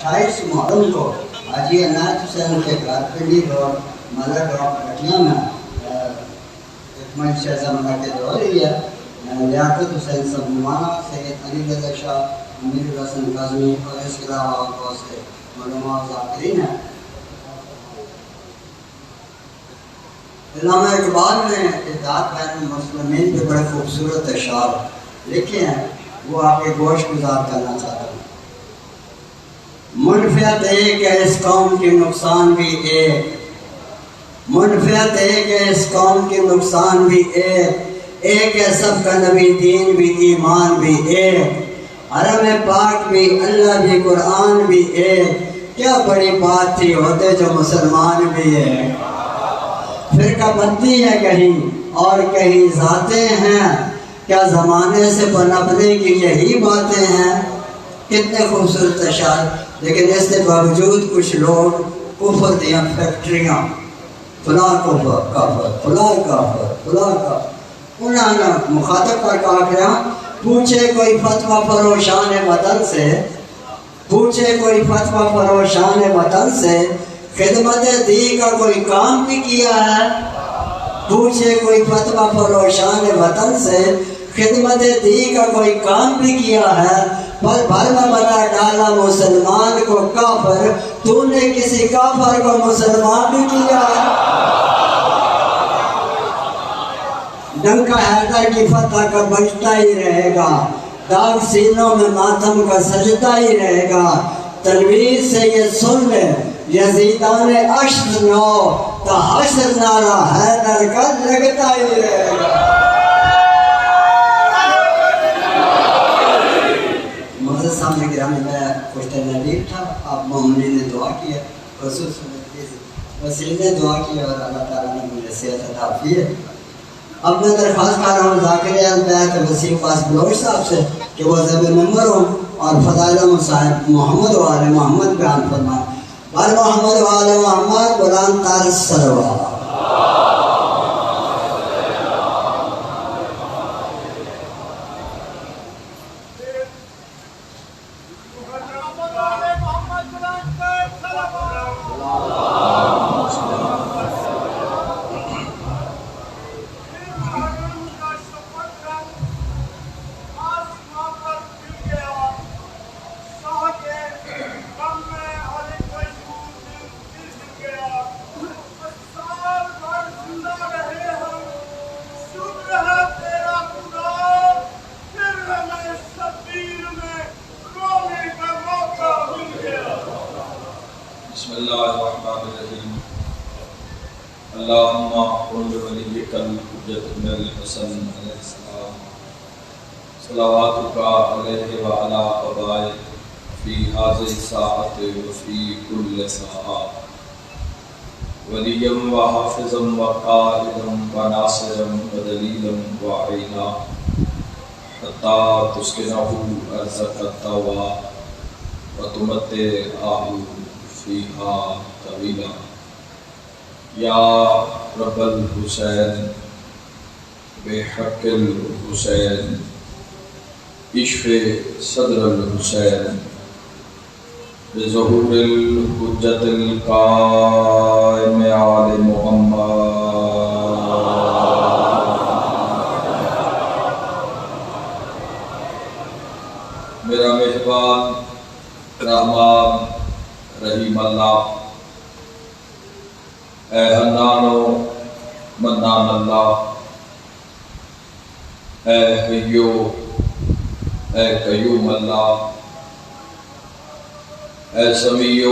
28 محرم کو حاجی عنایت حسین کے گھر پنڈی روڈ ملک روڈ پٹیاں میں ایک منشہ منعقد ہو رہی ہے۔ لیاقت حسین سبمانہ، سید علی رضا شاہ، امیر الحسن کاظمی اور اس کے علاوہ بہت سے علماء و ذاکرین ہیں۔ علامہ اقبال نے اتحاد بین المسلمین پہ بڑے خوبصورت اشعار لکھے ہیں، وہ آپ کے گوش گزار کرنا چاہتا ہوں۔ منفیت ایک ہے اس قوم کی نقصان بھی ایک، منفیت ایک ہے اس قوم کی نقصان بھی ایک ہے سب کا نبی دین بھی ایمان بھی ایک، حرم پاک بھی اللہ بھی قرآن بھی ایک، کیا بڑی بات تھی ہوتے جو مسلمان بھی ہے۔ فرقہ بندی ہے کہیں اور کہیں ذاتیں ہیں، کیا زمانے سے پنپنے کی یہی باتیں ہیں۔ کتنے خوبصورت اشعار، لیکن اس کے باوجود کچھ لوگ کفر دیا فیکٹریاں، فلاں کفر کافر، فلاں کافر فلاں کافر، انہوں نے مخاطب پر کہا کہ پوچھے کوئی فتویٰ فروشان وطن سے، پوچھے کوئی فتویٰ فروشان وطن سے، خدمت دی کا کوئی کام بھی کیا ہے۔ پوچھے کوئی فتویٰ فروشان وطن سے، خدمت دی کا کوئی کام بھی کیا ہے، پر بھر میں بنا ڈالا مسلمان کو کافر، تو نے کسی کافر کو مسلمان بھی کیا ہے۔ ڈنکا حیدر کی فتح کا بجتا ہی رہے گا، داغ سینوں میں ماتم کا سجدہ ہی رہے گا، تلویز سے یہ سن لے یزیدان عشر نو، تا حشر نعرہ حیدر کا لگتا ہی رہے گا۔ معزز سامنے گرامی، میں کچھ نبیل تھا، آپ مومنین نے دعا کیا، وسیل نے دعا کیا اور اللہ تعالیٰ نے مجھے صحت عطا کی ہے۔ اب میں درخواست کر رہا ہوں ذاکر البیت وسیم پاس بلوچ صاحب سے کہ وہ ذیب ممبر ہوں اور فضائل مصاحب محمد و آل محمد بیان فرمائیں۔ آل محمد و آل محمد بلند تر سلوات۔ بسم اللہ الرحمن الرحیم۔ اللہم قل ولیک الحجۃ بن الحسن علیہ السلام صلواتک علیہ وعلی آبائہ فی ہذہ الساعۃ وفی کل ساعۃ ولیا وحافظا وقائدا وناصرا ودلیلا وعینا حتی تسکنہ ارضک الطوع وتمتعہ فیہا طویلا۔ یا رب الحسین بحق الحسین اشف صدر الحسین بظہور الحجت القائم آل محمد۔ میرا مہربان رحمان رحیم اللہ، اے حنان و منان اللہ، اے حیو اے قیوم اللہ، اے سمیع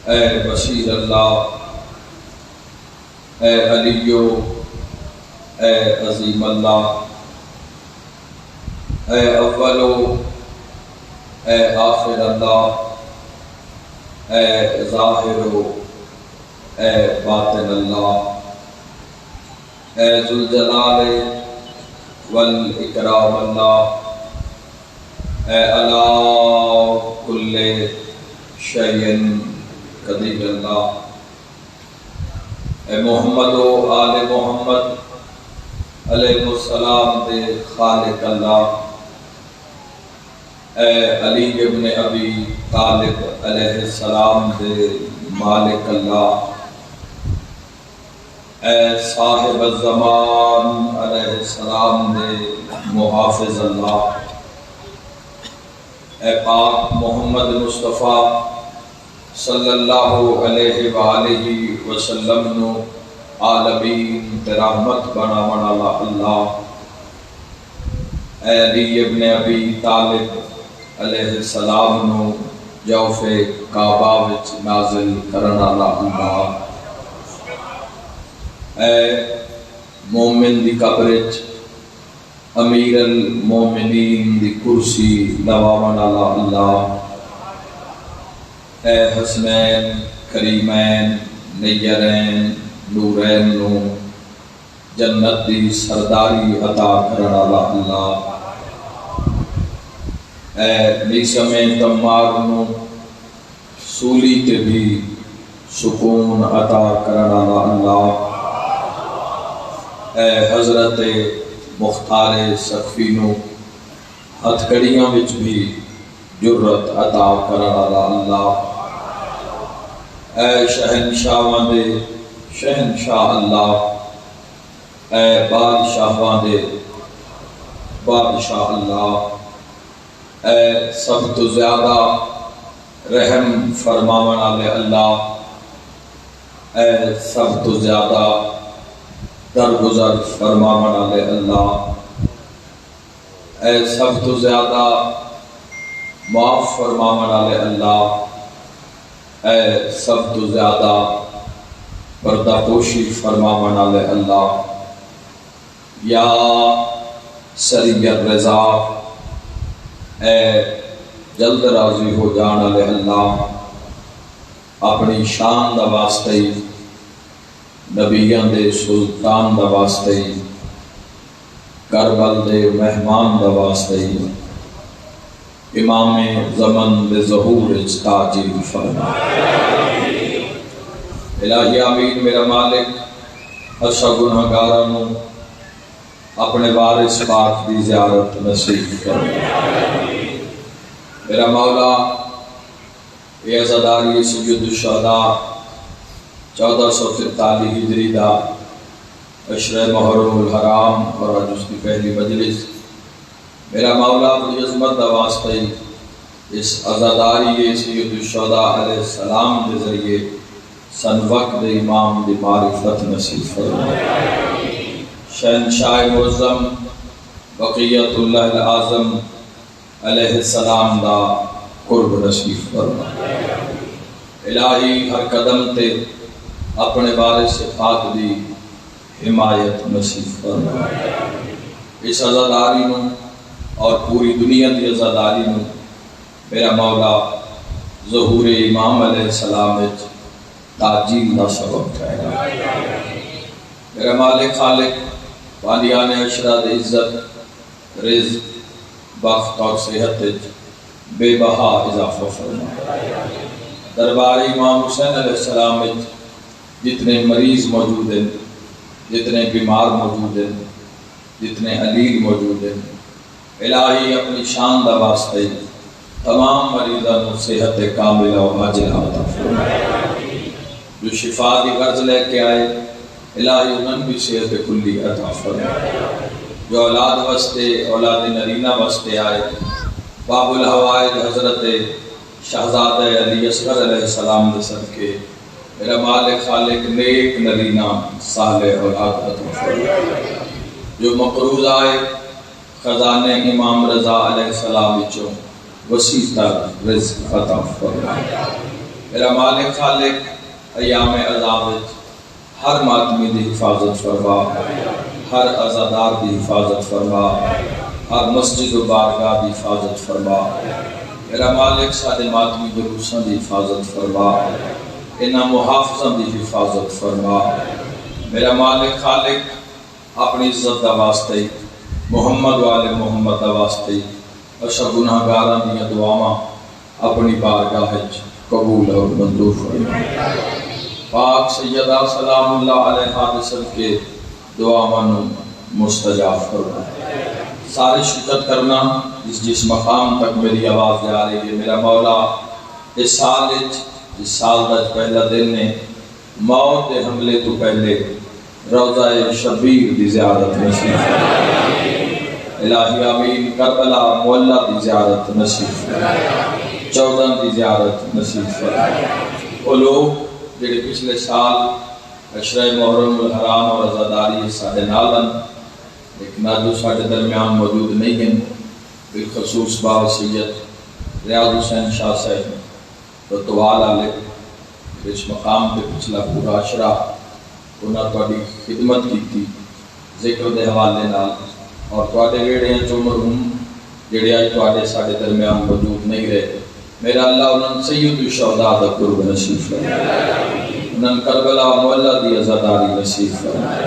اے بصیر اللہ، اے علی اے عظیم اللہ، اے اول اے آخر اللہ، اے ظاہر اے باطن اللہ، اے ذوالجلال والاکرام اللہ، اے علی کل شیء قدیر اللہ، اے محمد و آل محمد علیہ السلام دے خالق اللہ، اے علی ابن ابی طالب علیہ السلام دے مالک اللہ، اے صاحب الزمان علیہ السلام دے محافظ اللہ، اے پاک محمد مصطفیٰ صلی اللہ علیہ وآلہ وسلم نو عالمین تے رحمت بنا والا اللہ، اے علی ابن ابی طالب علیہ السلام نو جوف کعبہ وچ نازل کرن والا اللہ، اے مومن دی قبر وچ امیر المومنین دی کرسی لواون والا اللہ، اے حسنین کریمین نیرین نورین نو جنت دی سرداری عطا کرن والا اللہ، اے نیسم تمار نو سولی تے بھی سکون عطا کرن والا اللہ، اے حضرت مختار سقفی نو ہتھ کڑیاں وچ بھی جرت عطا کرن والا اللہ، اے شہنشاہاں دے شہنشاہ اللہ، اے بادشاہاں دے بادشاہ اللہ، اے سب تو زیادہ رحم فرماون والے اللہ، اے سب تو زیادہ درگزر فرماون والے اللہ، اے سب تو زیادہ معاف فرماون والے اللہ، اے سب تو زیادہ پردہ پوشی فرماون والے اللہ، یا سری الرضا، اے جلد راضی ہو جان والے اللہ، اپنی شان دا واسطے ہی نبیاں دے سلطان دا واسطے ہی کربل دے مہمان دا واسطے ہی امام زمن دے ظہور اچ تاجیل فرما۔ الہی آمین۔ میرا مالک ہرشا گناہگاراں نو اپنے وارث پاک دی زیارت نصیب فرما۔ میرا مولا یہ عزاداری سجود الشہداء 1443 ہجری دا عشر محرم الحرام اور آج اس کی پہلی مجلس، میرا مولا اپنی عظمت دا واسطے اس عزاداری سید الشہداء علیہ السلام دے ذریعے سن وقت دے امام دی معرفت نصیب فرما۔ شہنشاہ معظم بقیت اللہ العظم علیہ السلام دا قرب نصیب فرما۔ الہی ہر قدم تے اپنے وارث پاک دی حمایت نصیب فرما۔ اس عزاداری نو اور پوری دنیا دی عزاداری نو میرا مولا ظہور امام علیہ السلام وچ تاجیل دا سبب ٹھہرا۔ میرا مالک خالق والیان عشرہ دے عزت رزق بخت اور صحت بے بہا اضافہ فرما۔ دربار امام حسین علیہ السلام وچ جتنے مریض موجود ہیں، جتنے بیمار موجود ہیں، جتنے علیل موجود ہیں، الہی اپنی شان دا واسطے تمام مریضاں نو صحت کاملہ و عاجلہ عطا فرما۔ جو شفا دی غرض لے کے آئے الہی انہوں بھی صحت کلی عطا فرما۔ جو اولاد واسطے اولاد نرینہ واسطے آئے باب الحوائج حضرت شہزادہ علی اصغر علیہ السلام دے صدقے میرا مالک خالق نیک نرینہ صالح اولاد عطا فرما۔ جو مقروض آئے خزانے امام رضا علیہ السلام وچوں وسیع تر رزق عطا فرما۔ میرا مالک خالق ایام عذاب ہر ماتمی دی حفاظت فرما، ہر عزادار دی حفاظت فرما، ہر مسجد و بارگاہ دی حفاظت فرما۔ میرا مالک سارے ماتمی جلوساں دی حفاظت فرما، انہاں محافظاں دی حفاظت فرما۔ میرا مالک خالق اپنی عزت دا واسطے محمد والے محمد دا واسطے اشا گناہگاراں دیاں دعاواں اپنی بارگاہ وچ قبول اور منظور فرما۔ پاک سیدہ سلام اللہ علیہ دے صدقے دعاواں نو مستجاب فرما۔ سارے شرکت کرنا جس مقام تک میری آواز جا رہی ہے. میرا مولا اس سال کا پہلا دن نے موت کے حملے تو پہلے روضہ شبیر دی زیارت نصیب الہی آمین. کربلا معلہ دی زیارت نصیب 14 دی زیارت نصیب. وہ لوگ جڑے پچھلے سال عشرہ محرم الحرام اور عزاداری ساڑھے نالن لیکن آج جو ساڑھے درمیان موجود نہیں ہیں، بالخصوص باب سید ریاض حسین شاہ صاحب رتوال علیہ اس مقام پہ پچھلا پورا عشرہ انہاں تواڈی خدمت کی تھی ذکر دے حوالے نال اور تواڈے ویڑے جو مرحوم جڑے آج تواڈے ساڑھے درمیان موجود نہیں رہے. میرا اللہ انہاں سید الشہداء دا قرب نصیب فرمائے، انہاں کربلا معلہ دی عزاداری نصیب فرمائے،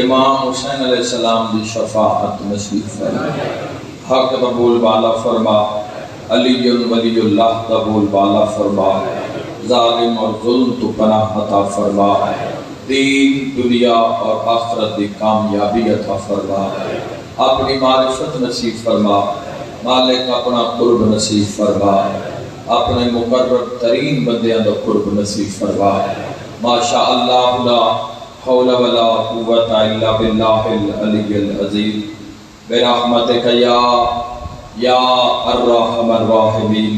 امام حسین علیہ السلام دی شفاعت نصیب فرمائے. حق قبول بالا فرما، علی ولی اللہ قبول بالا فرما، ظالم اور ظلم تو پناہ عطا فرما، دین دنیا اور آخرت دی کامیابی عطا فرما، اپنی معرفت نصیب فرما، مالک اپنا قرب نصیب فرما، اپنے مقرب ترین بندیاں دا قرب نصیب فرما. ماشاء اللہ لا حول ولا قوت الا باللہ العلی العظیم. برحمتک یا ارحم الراحمین.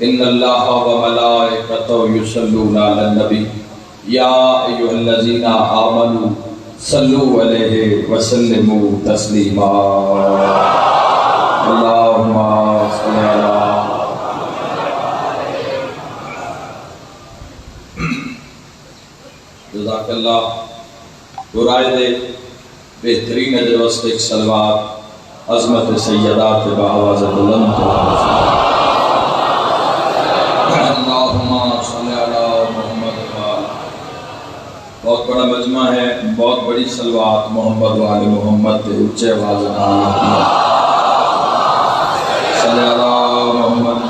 ان اللہ و ملائکتہ یصلون علی النبی یا ایھا الذین آمنوا صلوا علیہ وسلموا تسلیما. اللہم صل علی جزاک اللہ. برائے دے بہترین اجر وسط ایک صلوات عظمت سیدات بآواز بلند اللہم صلی علی محمد. بہت بڑا مجمع ہے، بہت بڑی صلوات محمد و آل محمد کے اچھے آواز صلی علی محمد.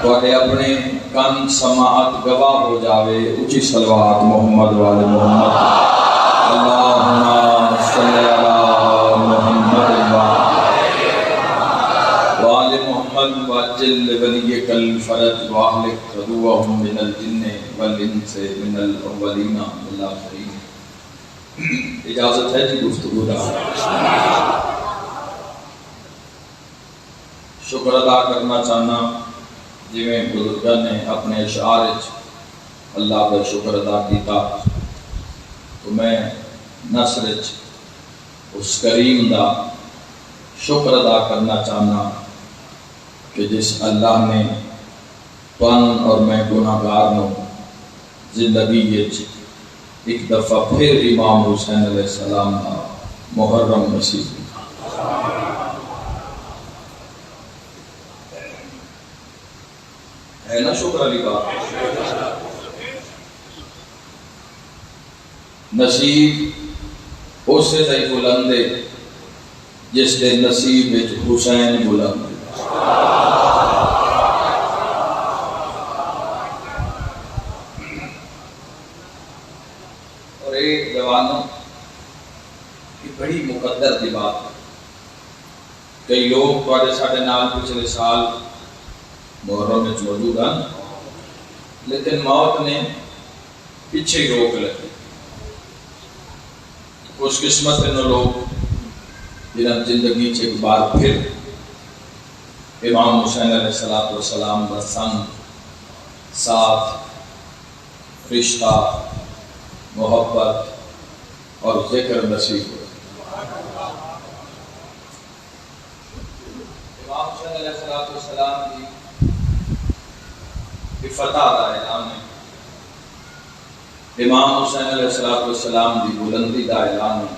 تواڈے اپنے کن سماعت گواہ ہو جاوے اچھی صلوات محمد و آل محمد. اللہم صلی علی محمد و آل محمد وجل ولیک الفرج واہلک عدوہم من الجن والانس من الاولین والآخرین. اجازت ہے جی گفتگو دا. شکر ادا کرنا چاہنا جویں بزرگاں نے اپنے اشعار اللہ کا شکر ادا کیتا تو میں نثر اس کریم دا شکر ادا کرنا چاہنا کہ جس اللہ نے تن اور میں گناہگار نو زندگی ایک دفعہ پھر امام حسین علیہ السلام دا محرم نصیب ہے نا. شکر علی بات نصیب اسے دائی بلندے جس دے نصیب حسین بلند. اور ایک جوانوں کی بڑی مقدر دی بات. کئی لوگ تواڈے ساڈے نال پچھلے سال محرم میں موجود ہیں لیکن موت نے پیچھے ہی روک لگی. خوش قسمت ان لوگ جنہاں زندگی سے ایک بار پھر امام حسین علیہ السلام کا سنگ ساتھ رشتہ محبت اور ذکر نصیب ہوئے. امام حسین علیہ السلام کی فتح دا اعلان ہے، امام حسین علیہ السلام دی بلندی دا اعلان ہے،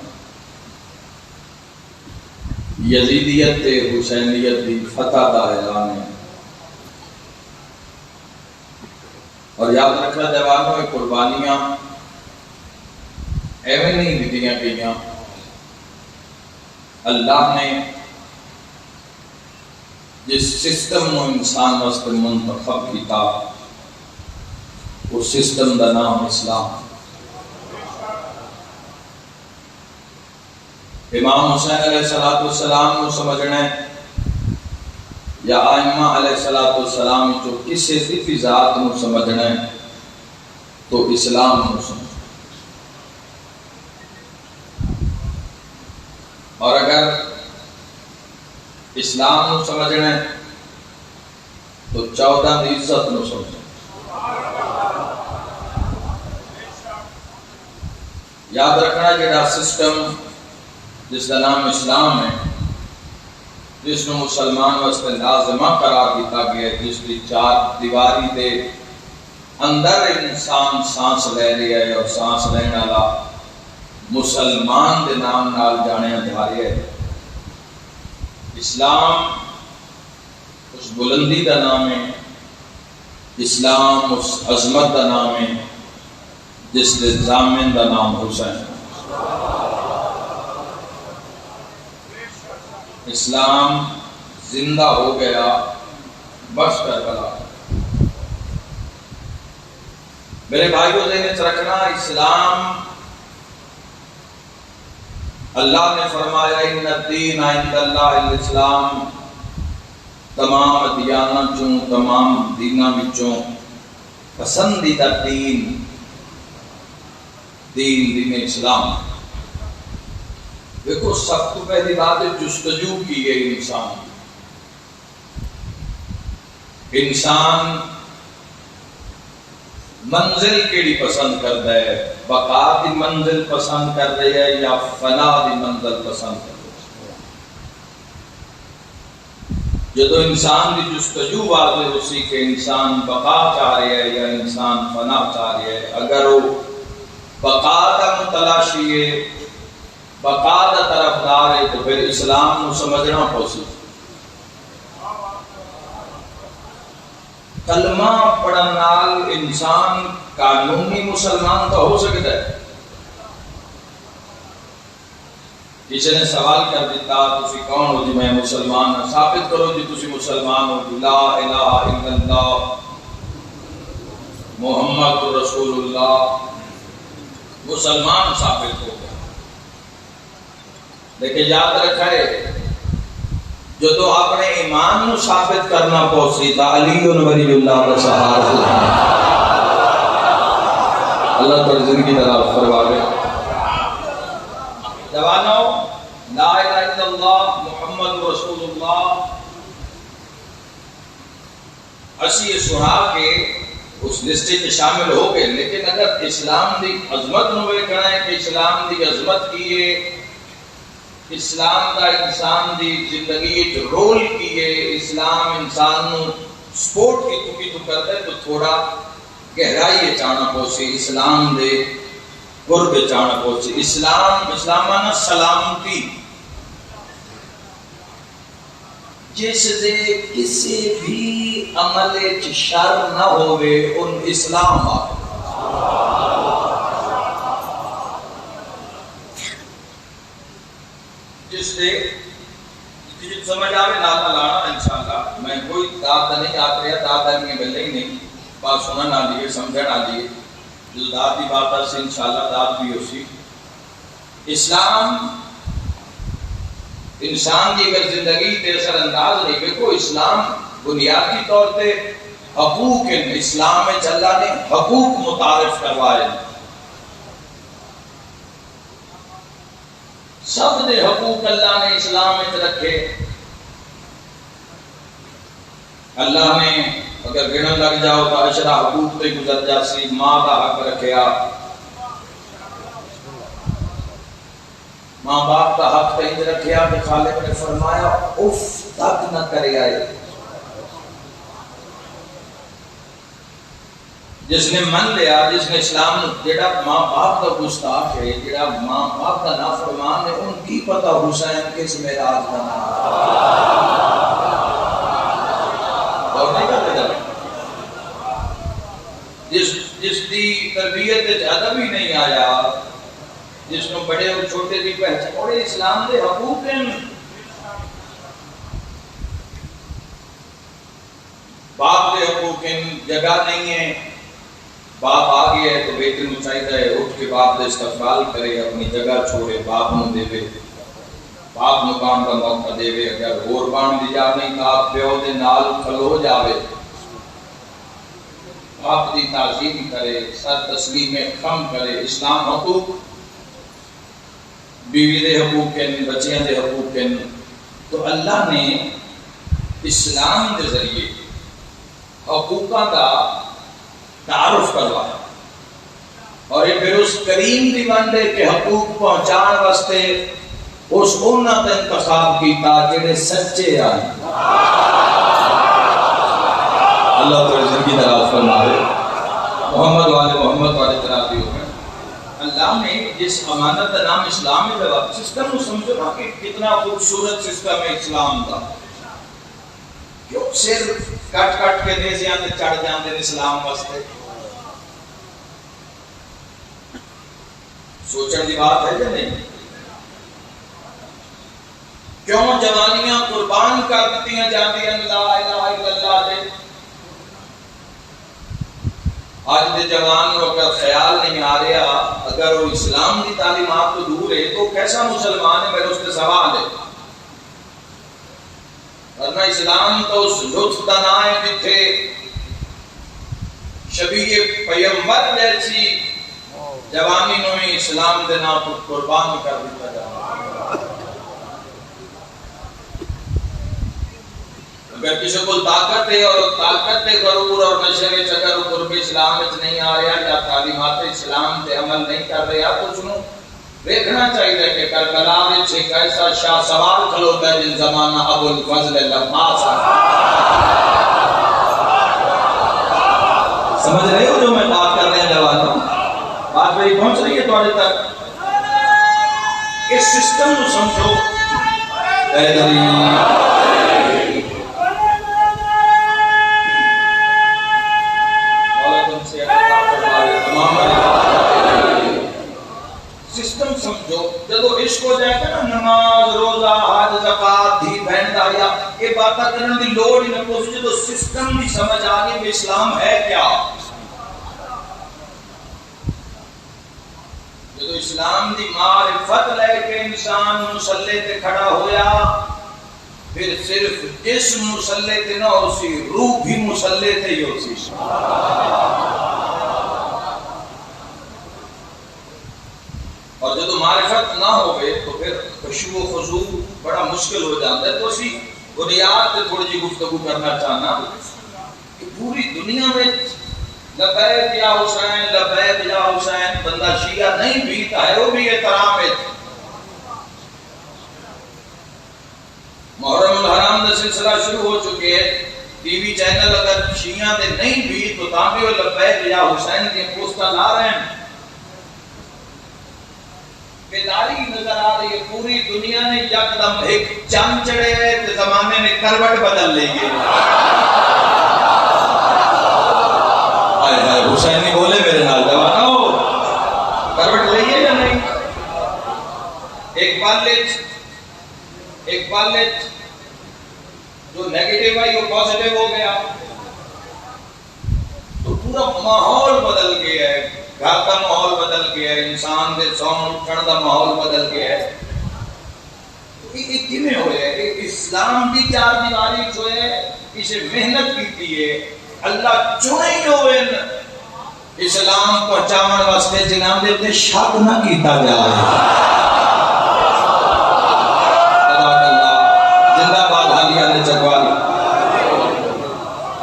یزیدیت تے حسینیت دی فتح دا اعلان ہے. اور یاد رکھنا جوانوں قربانیاں ایویں نہیں دیتیاں گئیاں. اللہ نے جس سسٹم نو انسان واسطے منتخب کیتا اس سسٹم دا نام اسلام. امام حسین علیہ السلام کو سمجھنا ہے یا ائمہ علیہ السلام جو کسی بھی ذات کو سمجھنا ہے تو اسلام کو سمجھنا. اور اگر اسلام کو سمجھنا ہے تو 14 دی عزت کو سمجھنا. یاد رکھنا جڑا سسٹم جس کا نام اسلام ہے، جس کو مسلمان واسطے لازمہ قرار دیتا گیا ہے، جس کی 4 دیواری دے اندر انسان سانس لے رہا ہے اور سانس لینے والا مسلمان دے نام نال جانے جا رہا ہے. اسلام اس بلندی کا نام ہے، اسلام اس عظمت کا نام ہے جس کے ضامن کا نام حسین. اسلام زندہ ہو گیا بس کربلا. میرے بھائیوں ذہن سے رکھنا، اسلام اللہ نے فرمایا ان الدین عند اللہ الاسلام، تمام ادیانوں تمام دینوں وچوں پسندیدہ دین اسلام. دیکھو سب تو پہلی بات ہے جستجو کی گئی انسان منزل کیڑی پسند کرتا ہے، بقا دی منزل پسند کر رہی ہے یا فنا دی منزل پسند کر رہی ہے. جدو انسان دی جستجو واضح ہو سی کہ انسان بقا چاہ رہا ہے یا انسان فنا چاہ رہا ہے، اگر وہ بقا کا متلاشی ہے، بقا کا طرفدار ہے، تو پھر اسلام کو سمجھنا پوسی. کلمہ پڑھن نال انسان قانونی مسلمان تو ہو سکتا ہے. کسی نے سوال کر دیتا تسی کون ہو؟ جی میں مسلمان ہوں. ثابت کرو جی تسی مسلمان ہو. لا الہ الا اللہ محمد رسول اللہ، مسلمان ثابت ہو گیا. لیکن یاد رکھے جو تو اپنے ایمان نو ثابت کرنا پوسی تا علی ولی اللہ کا سہارا. اللہ تعالی زندگی طرح فرماوے. جوانو لا الہ الا اللہ محمد رسول اللہ اسی سنا کے اس لسٹے میں شامل ہو گئے. لیکن اگر اسلام دی عظمت نو ویکھنا ہے کہ اسلام دی عظمت کی ہے، اسلام کا انسان دی زندگی رول کی ہے، اسلام انسان نو سپورٹ کی تو کرتا ہے، تو تھوڑا گہرائی چاہنا پوسی اسلام دے قرب چاہنا پوسی. اسلام آنا سلامتی، جس دے کسی بھی عمل شر نہ ہوئے ان اسلام آگے. جس سے سمجھ آوے ناتا لانا انشاءاللہ. میں کوئی داد نہیں آت رہا، داد آنے گلے ہی نہیں، بات سننا نہ لیے سمجھا نہ لیے. جو داد دی بات ہے انشاءاللہ داد بھی ہو سی. اسلام انسان کی اگر زندگی تے اثر انداز نہیں، دیکھو اسلام بنیادی طور پہ حقوق اسلام میں اللہ نے حقوق متعارف کروائے. سب دے حقوق اللہ نے اسلام میں رکھے. اللہ نے اگر گنن لگ جاؤ تو اشرا حقوق پہ گزر جاسی. ماں کا حق رکھیا، ماں باپ کا حق پہ رکھیا کہ خالق نے فرمایا اف تک نہ کرے آئے. جس نے من لیا، جس نے اسلام جڑا ماں باپ کا گستاخ ہے، جڑا ماں باپ کا نافرمان ہے، ان کی پتہ حسین کس معراج کا نام اور نہیں کرتے جاتے. جس دی تربیت ادب ہی نہیں آیا، جس کو بڑے اور چھوٹے کی پہچان. اور اسلام دے حقوق ہیں. باپ دے حقوق ہیں، جگہ نہیں ہے، باپ آ گیا ہے تو بیٹے کو چاہیے ہے اٹھ کے باپ دے استقبال کرے، اپنی جگہ چھوڑے، باپ نو دے. باپ مقام کا موقع دے وے اگر اور بان دی جاویں کا پیو دے نال کھلو جاوے باپ دی تعظیم کرے سر تسلیم خم کرے اسلام حقوق بیوی دے حقوق کن بچیاں دے حقوق کن تو اللہ نے اسلام دے ذریعے حقوقہ کا تعارف کروایا اور یہ پھر اس کریم دی بندے کے حقوق پہنچان واسطے اس امت انتخاب کیتا جڑے سچے آئے اللہ تو زندگی دراز فرمائے محمد والے محمد والے ترابی ہوئے اللہ نے جس امانت کا نام اسلام ہے جب سسٹم کو سمجھو نا کہ کتنا خوبصورت سسٹم ہے اسلام کا کیوں سر کٹ کٹ کے نیزیاں تے چڑھ جاندے اسلام واسطے سوچن دی بات ہے یا نہیں کیوں جوانیاں قربان کر دتیاں جاندیاں لا الہ الا اللہ دے آج دے جوان کو اگر خیال نہیں آ رہا اگر وہ اسلام کی تعلیمات تو دور ہے تو کیسا مسلمان ہے میرے اس کے سوال ہے ورنہ اسلام تو اس لطف کا نام ہے جتھے شبیہ پیغمبر جیسی جوانی نو ہی اسلام دے نام کو قربان کر دیتا جا اگر کسی کو طاقت ہے اور طاقت دے غرور اور نشے میں اگر قرب اسلام وچ نہیں آ رہا یا تعلیمات اسلام تے عمل نہیں کر رہا تو اس نو دیکھنا چاہیے کہ کربلا وچ ایک ایسا شاہ سوار کھلوتا ہے جن زمانہ ابو الفضل لباس سمجھ رہے ہو جو میں بات کر رہے ہیں جوانوں بات میری پہنچ رہی ہے تمہارے تک اس سسٹم کو سمجھو اے سسٹم سمجھو جب عشق ہو جائے گا نا نماز روزہ حج زکات دی بہن دایا یہ باتیں کرنے دی لوڑ ہی نہ پوچھ جب سسٹم بھی سمجھ آ گئی کہ اسلام ہے کیا جب اسلام دی معرفت لے کے انسان مصلی تے کھڑا ہویا پھر صرف جسم مصلی تے نہ ہو سی روح بھی مصلی تے ہی ہو سی اور جب معرفت نہ ہوئے تو پھر خشوع و خضوع بڑا مشکل ہو جاتا ہے تو اسی بنیاد تے تھوڑی جی گفتگو کرنا چاہنا کہ پوری دنیا میں لبیک یا حسین لبیک یا حسین بندہ شیعہ نہیں بیتا ہے وہ بھی احترام ہے محرم الحرام دا سلسلہ شروع ہو چکے ہیں ٹی وی چینل اگر شیعہ دے نہیں بیت تو تاں بھی وہ لبیک یا حسین کے پوسٹر لا رہے ہیں بیداری نظر آ رہی ہے پوری دنیا نے یکدم ایک چاند چڑھے ہیں تو زمانے نے کروٹ بدل لی ہے حسین نہیں بولے میرے نال جوانو کروٹ لئیے یا نہیں ایک پالج جو نیگیٹیو ہے وہ پوزیٹیو ہو گیا تو پورا ماحول بدل گیا ہے گھر کا ماحول بدل گیا ہے انسان دے سون اٹھن دا ماحول بدل گیا ہے یہ کیویں ہوئے ہے اسلام دی چار دیواری جو ہے اسے محنت کیتی ہے اللہ چنے ہی ہوئے اسلام پہنچاون واسطے جناب دے تے شک نہ کیتا جائے زندہ باد حالیہ نے چکوالی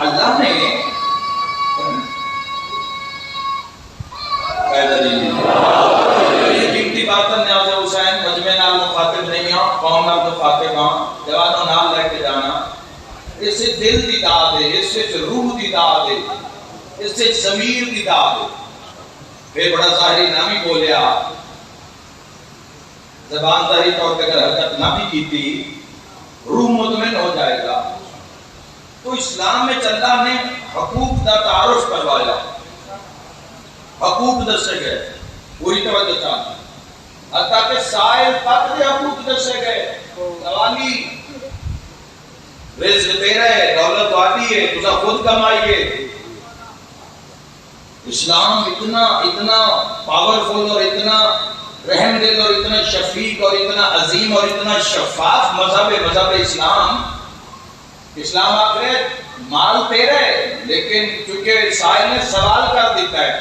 اللہ نے مخاطب نہیں ہاں قوم نال مخاطب ہاں جوانوں نال لے کے جانا اس سے دل دی داد ہے اس سے روح دی داد ہے اس سے ضمیر دی داد ہے پھر بڑا ظاہری نامی بولیا زبان ظاہری طور پہ اگر حرکت نہ بھی کی تھی روح مطمئن ہو جائے گا تو اسلام میں اللہ نے حقوق دا تعارف کروایا حقوق دسے گئے پوری توجہ چاہتا حتیٰ کہ سائل تک دے حقوق دسے گئے سوالی رزق تیرا ہے دولت والی ہے تجھا خود کمائیے اسلام اتنا پاورفل اور اتنا رحم دل اور اتنا شفیق اور اتنا عظیم اور اتنا شفاف مذہب اسلام. اسلام آخر ہے مال تیرا ہے، لیکن چونکہ سائل نے سوال کر دیتا ہے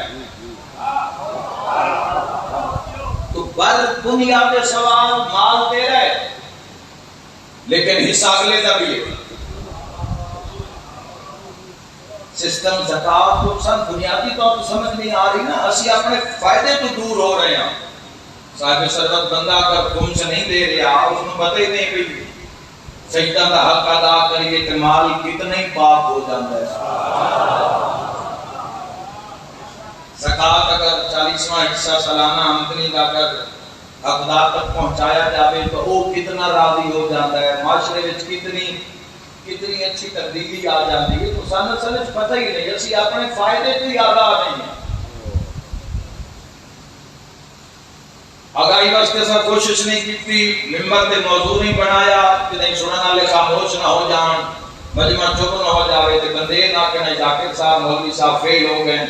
تو بر بنیاد سوال مال تیرا ہے لیکن حصہ اگلے کا بھی ہے. سسٹم زکات کو سب بنیادی طور پر سمجھ نہیں آ رہی نا. اسی اپنے فائدے تو دور ہو رہے ہیں. صاحب سربت بندہ اگر گم سے نہیں دے رہا اس کو پتہ ہی نہیں بھی سجدہ کا حق ادا کریے کہ مال کتنا ہی پاک ہو جاتا ہے. زکات اگر 40واں حصہ سالانہ آمدنی کا اگر حقدار تک پہنچایا جاوے تو وہ کتنا راضی ہو جاتا ہے. معاشرے میں کتنی اچھی تبدیلی آ جاتی ہے. تو سانو سمجھ پتہ ہی نہیں. اسی اپنے فائدے تو ہی آگاہ نہیں ہیں. آگاہی واسطے سب کوشش نہیں کی، ممبر تے موضوع نہیں بنایا کہ نہیں سننے والے خاموش نہ ہو جان، مجمع چپ نہ ہو جاوے تے بندے نہ کہنے ذاکر صاحب مولوی صاحب فیل ہو گئے.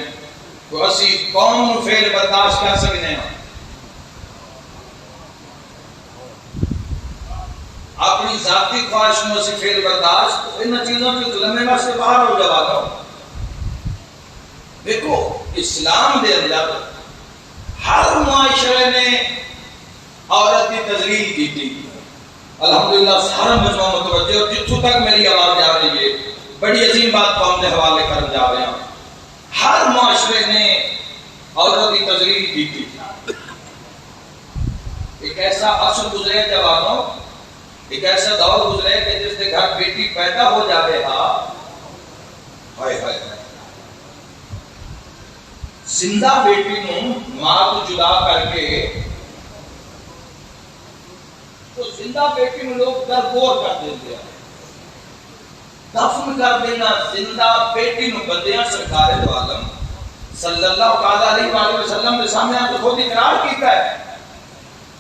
تو اسی قوم فیل برداشت کر سکتے ہیں. اپنی ذاتی خواہش میں اسی فیل برداشت ان چیزوں کی لمحے واسطے باہر ہو جاتا ہوں. دیکھو اسلام دے اندر ہر معاشرے نے عورت کی تذلیل کی تھی. الحمدللہ سارا مجمع متوجہ اور جتوں تک میری آواز جا رہی ہے بڑی عظیم بات قوم کے حوالے کر جا رہے ہیں. ہر معاشرے نے عورت کی تذلیل کی تھی. ایک ایسا عصر گزرے جوانوں، ایک ایسا دور گزرے کہ جس کے گھر بیٹی پیدا ہو جاتے ہاں ہائے ہائے زندہ بیٹی نوں ماں کو جدا کر کے تو زندہ بیٹی نوں لوگ درگور کر دیتے ہیں، دفن کر دینا زندہ بیٹی نوں. بندیاں سرکار دو عالم صلی اللہ علیہ وآلہ وسلم کے سامنے آپ خود اقرار کیتا ہے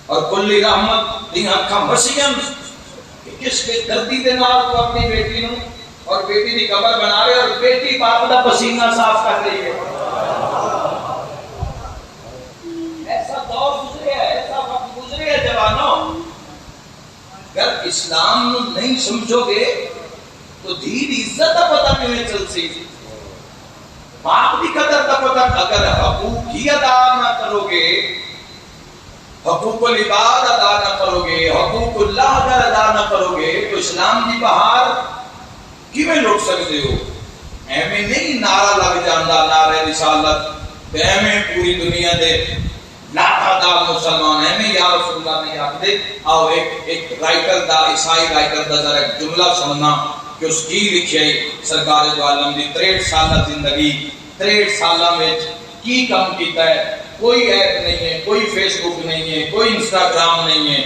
اور کلی رحمت دی اکھاں بسیاں کہ کس کے دردی دے نال تو اپنی بیٹی نوں اور بیٹی دی قبر بنا رہے اور بیٹی باپ دا پسینہ صاف کر رہی ہے. ایسا دور گزرے ہے، ایسا وقت گزرے ہے جوانوں. اگر اسلام نو نہیں سمجھو گے تو دین عزت کا پتہ کیویں چل سی، باپ کی قدر کا پتہ. اگر حقوق ہی ادا نہ کرو گے، حقوق العباد ادا نہ کرو گے، حقوق اللہ اگر ادا نہ کرو گے تو اسلام کی بہار کیویں لٹ سکتے ہو؟ ایویں نہیں نعرہ لگ جاندا نعرہ رسالت، ایویں پوری دنیا دے لاکھاں مسلمان ایویں یا رسول اللہ نہیں آکھدے. آؤ ایک رائٹر دا، عیسائی رائٹر دا ذرا ایک جملہ سننا کہ اس کی لکھے سرکار دو عالم دی 63 سالہ زندگی، 63 سالہ میں کی کام کیتا ہے. کوئی ایپ نہیں ہے، کوئی فیس بک نہیں ہے، کوئی انسٹاگرام نہیں ہے،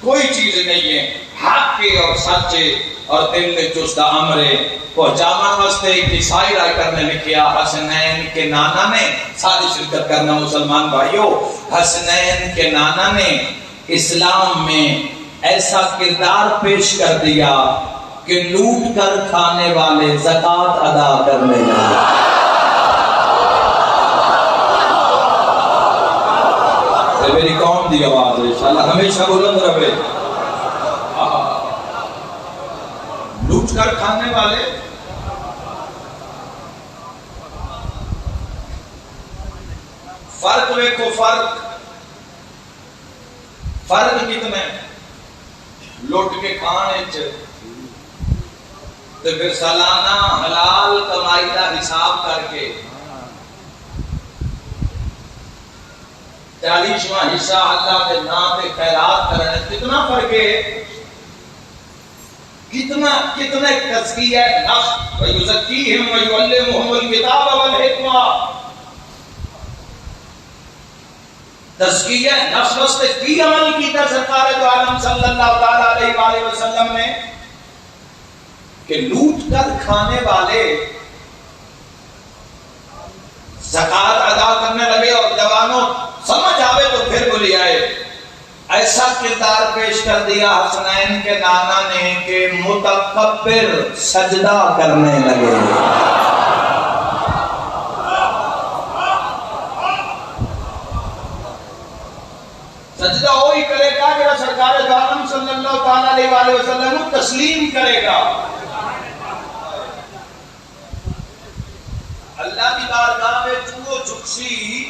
کوئی چیز نہیں ہے. حق کے اور سچے اور دل میں چست امرے پہنچانا واسطے ایک عیسائی رائٹر نے لکھیا. حسنین کے نانا نے، ساری شرکت کرنا مسلمان بھائیوں، حسنین کے نانا نے اسلام میں ایسا کردار پیش کر دیا کہ لوٹ کر کھانے والے زکات ادا کرنے لگے. میری قوم دی آواز ہے انشاءاللہ ہمیشہ بلند رہے. لوٹ کر کھانے والے فرق دیکھو، فرق کتنے لوٹ کے کھانے تو پھر سالانہ حلال کمائی کا حساب کر کے 40واں حصہ اللہ کے نام پہ خیرات کرنا. کتنا فرق ہے، کتنا تزکیہ نفس ویزکیہم ویعلمہم الکتاب والحکمہ. تزکیہ نفس واسطے کی عمل کیتا سرکار دو عالم صلی اللہ علیہ وآلہ وسلم نے کہ لوٹ کر کھانے والے زکات ادا کرنے لگے. اور جوانوں سمجھ آوے تو پھر بولی آئے. ایسا کردار پیش کر دیا حسنین کے نانا نے کہ متکبر سجدہ کرنے لگے. سجدہ وہی کرے گا جو سرکار دو عالم صلی اللہ تعالی علیہ وآلہ وسلم کو تسلیم کرے گا. اللہ کی بارگاہ میں چوڑو چکسی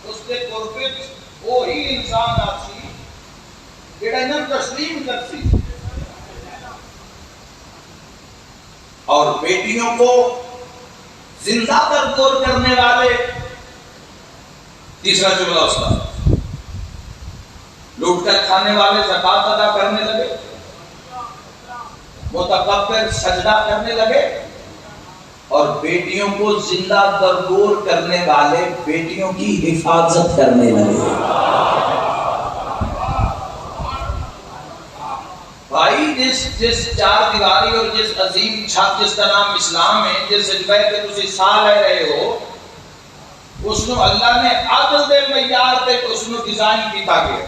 اس کے قربت وہی انسان آسی جڑا انہوں تسلیم کرسی. اور بیٹیوں کو زندہ تردور کرنے والے، تیسرا جملہ اس کا، لوٹ کر کھانے والے زکات ادا کرنے لگے، متکبر سجدہ کرنے لگے، اور بیٹیوں کو زندہ تردور کرنے والے بیٹیوں کی حفاظت کرنے لگے. بھائی جس چار دیواری اور جس عظیم چھت جس کا نام اسلام ہے، جس اجبے کے تسی سال رہے ہو، اس نو اللہ نے عدل دے معیار تے اس نو ڈیزائن کیتا گیا،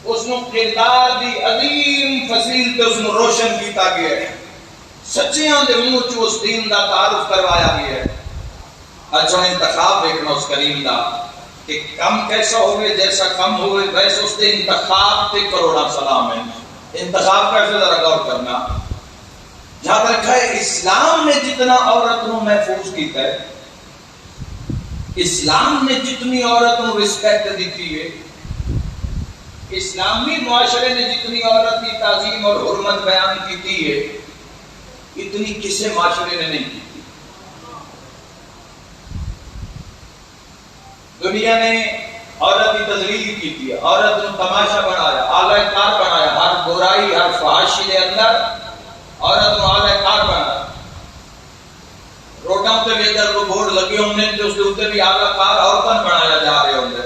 اس نو کردار دی عظیم فصیل تے اس نو روشن کیتا گیا ہے، سچیاں دے منہ چ اس دین دا تعارف کروایا گیا ہے. اچھا انتخاب دیکھنا اس کریم دا کہ کم کیسا ہوئے، جیسا کم ہوئے ویسے اس دے انتخاب تے کروڑا سلام ہے. انتخاب کیسے ذرا غور کرنا. جہاں رکھا ہے اسلام نے جتنا عورت نو محفوظ کیتا ہے، اسلام نے جتنی عورت نو رسپیکٹ دیتی ہے، اسلامی معاشرے نے جتنی عورت کی تعظیم اور حرمت بیان کیتی ہے، اتنی کسی معاشرے نے نہیں کی. دنیا نے عورت کی تذلیل کی تھی، عورت کو تماشا بنایا، اعلی کار بنایا، ہر برائی ہر فحاشی دے اندر عورت کو اعلی کار بنایا. روڈوں تے بھی اگر کوئی بورڈ لگے ہوندے تے اس دے اوپر بھی اعلی کار عورتاں بنایا جا رہے ہوندے.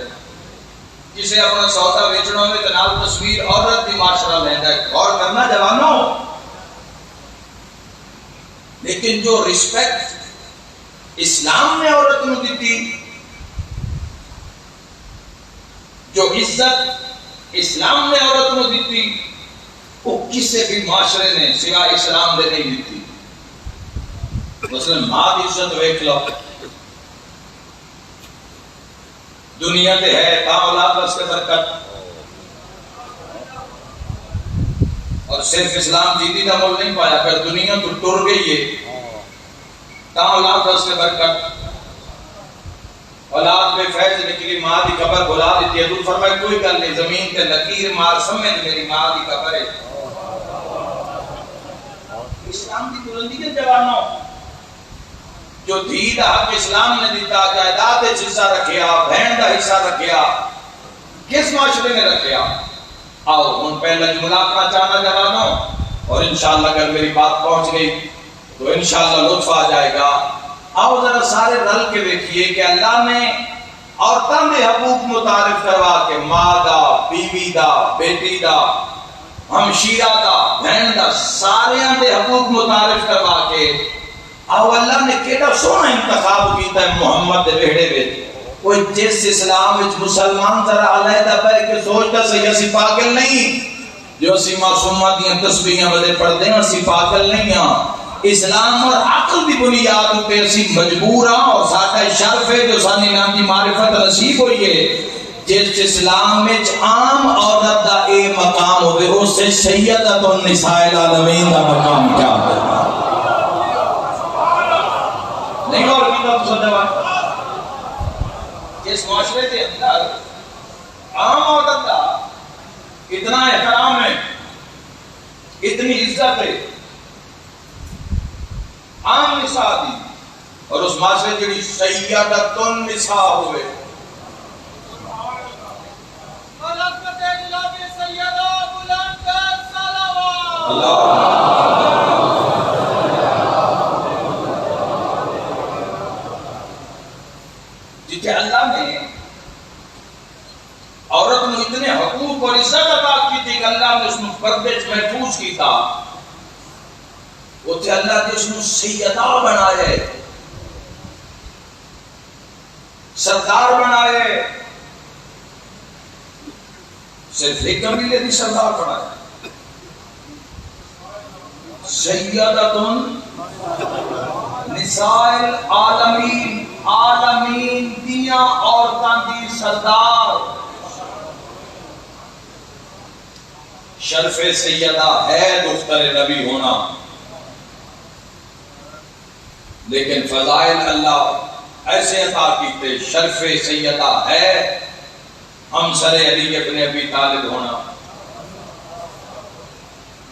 کسے اپنا سودا بیچنا ہوئے تے نال تصویر عورت دی معاشرہ لیندا ہے. غور کرنا جوانوں. لیکن جو رسپیکٹ اسلام نے عورت کو دیتی، جو عزت اسلام نے عورت کو دیتی، وہ کسی بھی معاشرے نے سوائے اسلام دے نہیں دیتی. مثلا ماں کی عزت ویکھ لو، دنیا تے ہے تا اولاد بس کے برکت، اور صرف اسلام جیتی کا مول نہیں پایا، پھر دنیا تو ٹر گئی ہے تا اولاد بس کے برکت. اولاد پہ فیض نکلی، ماں دی قبر بلا دیتی ہے. حضور فرمائے کوئی گل نہیں، زمین تے لکیر مار سمجھ میری ماں دی قبر ہے. اسلام دی بلندی کے جوانوں، جو دھی دا حق اسلام نے دیتا، جائیداد وچ حصہ رکھیا، بہن دا حصہ رکھیا، کس معاشرے نے رکھیا؟ آؤ ہن پہلا جملہ اپنا چاہنا جوانوں، اور انشاءاللہ اگر میری بات پہنچ گئی تو انشاءاللہ لطف آ جائے گا. آؤ ذرا سارے رل کے دیکھیے کہ اللہ نے عورتوں کے حقوق متعارف کروا کے ماں دا، بیوی دا، بیٹی دا، ہمشیرہ دا، بہن دا، ساریاں دے حقوق متعارف کروا کے آؤ اللہ نے کیڑا سونا انتخاب کیتا ہے محمد دے بیڑے وچ. کوئی جس اسلام وچ مسلمان ذرا علیحدہ پہ کہ سوچتا سی اسی پاگل نہیں، جو اسی معصومہ دیاں تسبیحاں بدے پڑھتے ہیں، اسی پاگل نہیں ہاں. اسلام اور عقل دی بنیاد پہ اسی مجبور ہاں، اور ساڈا شرف ہے جو سانی نام دی معرفت نصیب ہوئی ہے. جس اسلام میں عام عورت دا اے مقام ہوئے، اس سے سیدۃ النساء العالمین دا مقام کیا ہے؟ نہیں اور کتاب سجوان جس معاشرے کے اندر عام عورت دا اتنا احترام ہے، اتنی عزت ہے عام نساء دی، اور اس معاشرے جڑی سیدۃ النساء ہوئے، جتنے اللہ نے عورت کو اتنے حقوق اور عزت عطا کی تھی کہ اللہ نے اس کو پردے محفوظ کی تھا، اتنے اللہ نے اس کو سیدہ بنائے، سردار بنائے، صرف ایک قبیلے کی سردار بنائے. سیدۃ نساء العالمین، عالمین دی دنیا عورتاں دی سردار شرف سیدہ ہے دختر نبی ہونا، لیکن فضائل اللہ ایسے عطا کیتے، شرف سیدہ ہے ہمسر علی ابن ابی طالب ہونا۔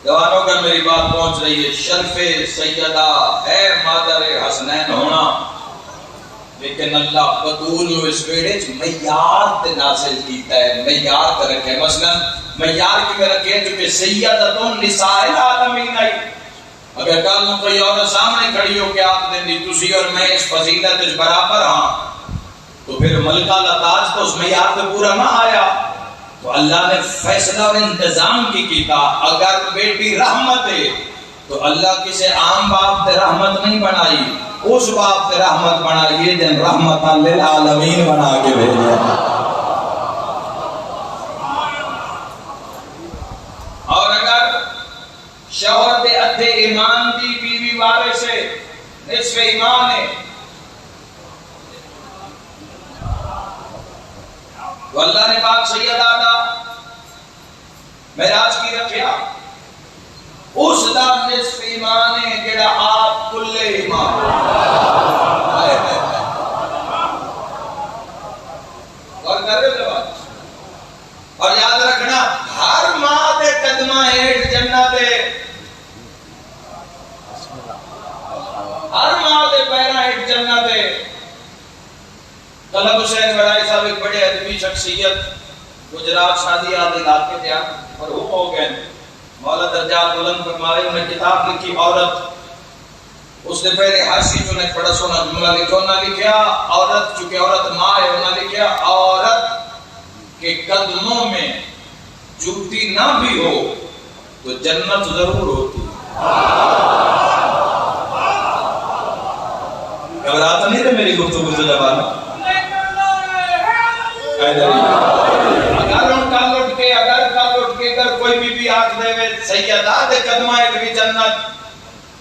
جوانوں کا میری بات پہنچ رہی ہے، شرف سیدہ ہے مادر حسنین ہونا، لیکن اللہ بطول نو اس ویڑے معیار تے نازل کیتا ہے، معیار تے رکھے۔ مثلا معیار کی میں رکھے چونکہ سیدۃ النساء العالمین آئی، اگر کل نو کوئی عورت سامنے کھڑی ہو کے آپ دیں تسی اور میں اس فضیلت اس برابر ہاں، تو پھر ملکہ لتاج تو اس معیار پہ پورا نہ آیا۔ تو اللہ نے فیصلہ اور انتظام کی کیتا، اگر بیٹی رحمت ہے تو اللہ کسے عام باپ تے رحمت نہیں بنائی، اس باپ تے رحمت بنائی جن رحمتاً للعالمین بنا کے بھیجا۔ اور اگر شوہر دے ادھے ایمان دی بیوی وارث ہے، نصف ایمان ہے، تو اللہ نے پاک سیدہ دا معراج کی رکھیا، اس دا نصف ایمان ہے جڑا آپ کل ایمان اور کر رہے ہو بات۔ اور یاد رکھنا ہر ماں دے قدمہ ہیٹھ جنت ہے، ہر ماں دے پیرہ ہیٹھ جنت ہے۔ طلب حسین بڑائی صاحب ایک بڑے ادبی شخصیت، گجرات شادی آدھے علاقے تھے اور وہ ہو گئے، مولا درجات بلند فرمائے، انہیں کتاب لکھی عورت، اس نے پہلے حاشی جو نے بڑا سونا جملہ لکھا، انہوں نے لکھا عورت، چونکہ عورت ماں ہے، انہوں نے لکھا عورت کے قدموں میں جوتی نہ بھی ہو تو جنت ضرور ہوتی۔ گھبراتا نہیں تھے میری گفتگو سے جواب؟ اگر کل اٹھ کے اگر کوئی بھی آنکھ دے وے سیدہ دے قدمہ ایک بھی جنت،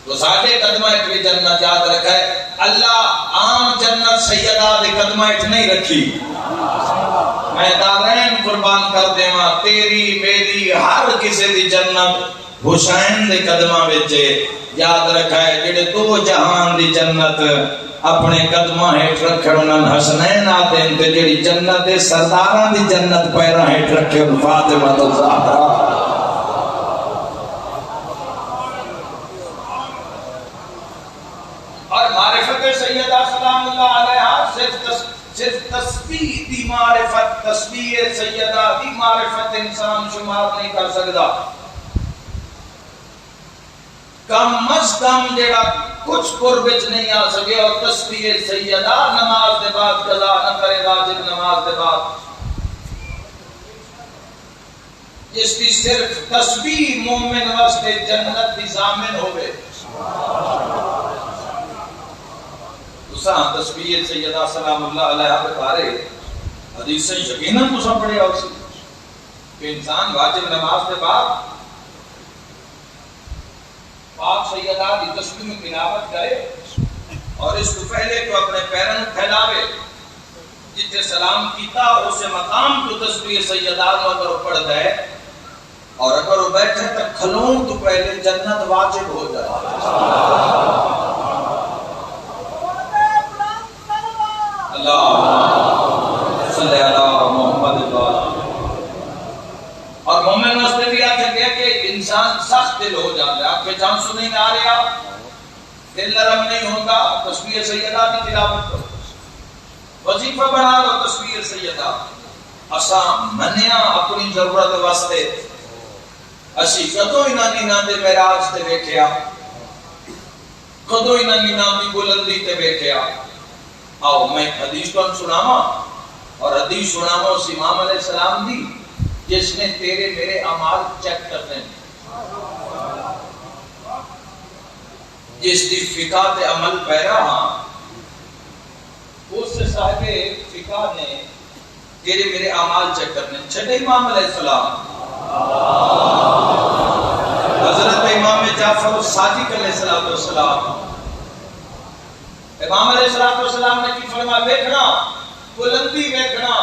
تو ساڑھے قدمہ ایک بھی جنت یاد رکھا ہے۔ اللہ عام جنت سیدہ دے قدمہ ایک نہیں رکھی، میں دارین قربان کر دے ماں تیری میری ہر کسی دی جنت حسین دے قدمہ بچے یاد رکھا ہے۔ جڑے دو جہان دی جنت اپنے قدمہ ہیٹ رکھے انہوں حسنین آتے ہیں، جڑی جنت سرداران دی جنت پیرہ ہیٹ رکھے ان فاطمہ الزہرا۔ اور معرفت سیدہ سلام اللہ علیہا صرف تسبیح دی معرفت، تسبیح سیدہ دی معرفت انسان شمار نہیں کر سکتا۔ کم از کم جڑا کچھ قربت نہیں آ سکے، اور تسبیح سیدہ نماز دے بعد قضا نہ کرے، واجب نماز دے بعد جس کی صرف تسبیح مومن واسطے جنت دی ضامن ہوئے۔ تساں تسبیح سیدہ سلام اللہ علیہ پہ بارے حدیث سے یقیناً تساں پڑھے اور سی کہ انسان واجب نماز دے بعد پاک سیدہ کی تسبیح میں تلاوت کرے، اور اس کو پہلے تو اپنے پیروں پھیلاوے، جتنے سلام کیتا اسے مقام تو تسبیح سیدہ کو اگر وہ پڑھ دے، اور اگر وہ بیٹھے تک کھلوں تو پہلے جنت واجب ہو جائے۔ اللہ صلی اللہ محمد اللہ۔ اور مومن واسطے بھی آتا گیا کہ انسان سخت دل ہو جاتا ہے، آپ کے چانسو نہیں آ رہا، دل نرم نہیں ہوتا، تسبیح سیدہ کی تلاوت کرو، وظیفہ بنا لو تسبیح سیدہ۔ اساں منیا اپنی ضرورت واسطے، اسی کدوں انہاں نینا دے معراج تے ویکھیا، کدوں انہاں نینا دی بلندی تے ویکھیا۔ آؤ میں حدیث کو سناواں، اور حدیث سناواں اس امام علیہ السلام دی جس نے تیرے میرے اعمال چیک کرتے ہیں، جس دی فقہ تے عمل پیرا ہاں، اس صاحب فقہ نے تیرے میرے اعمال چیک کرنے چھٹے امام علیہ السلام حضرت امام جعفر الصادق علیہ السلام، امام علیہ السلام نے کی فرمایا دیکھنا بلندی ویکھنا،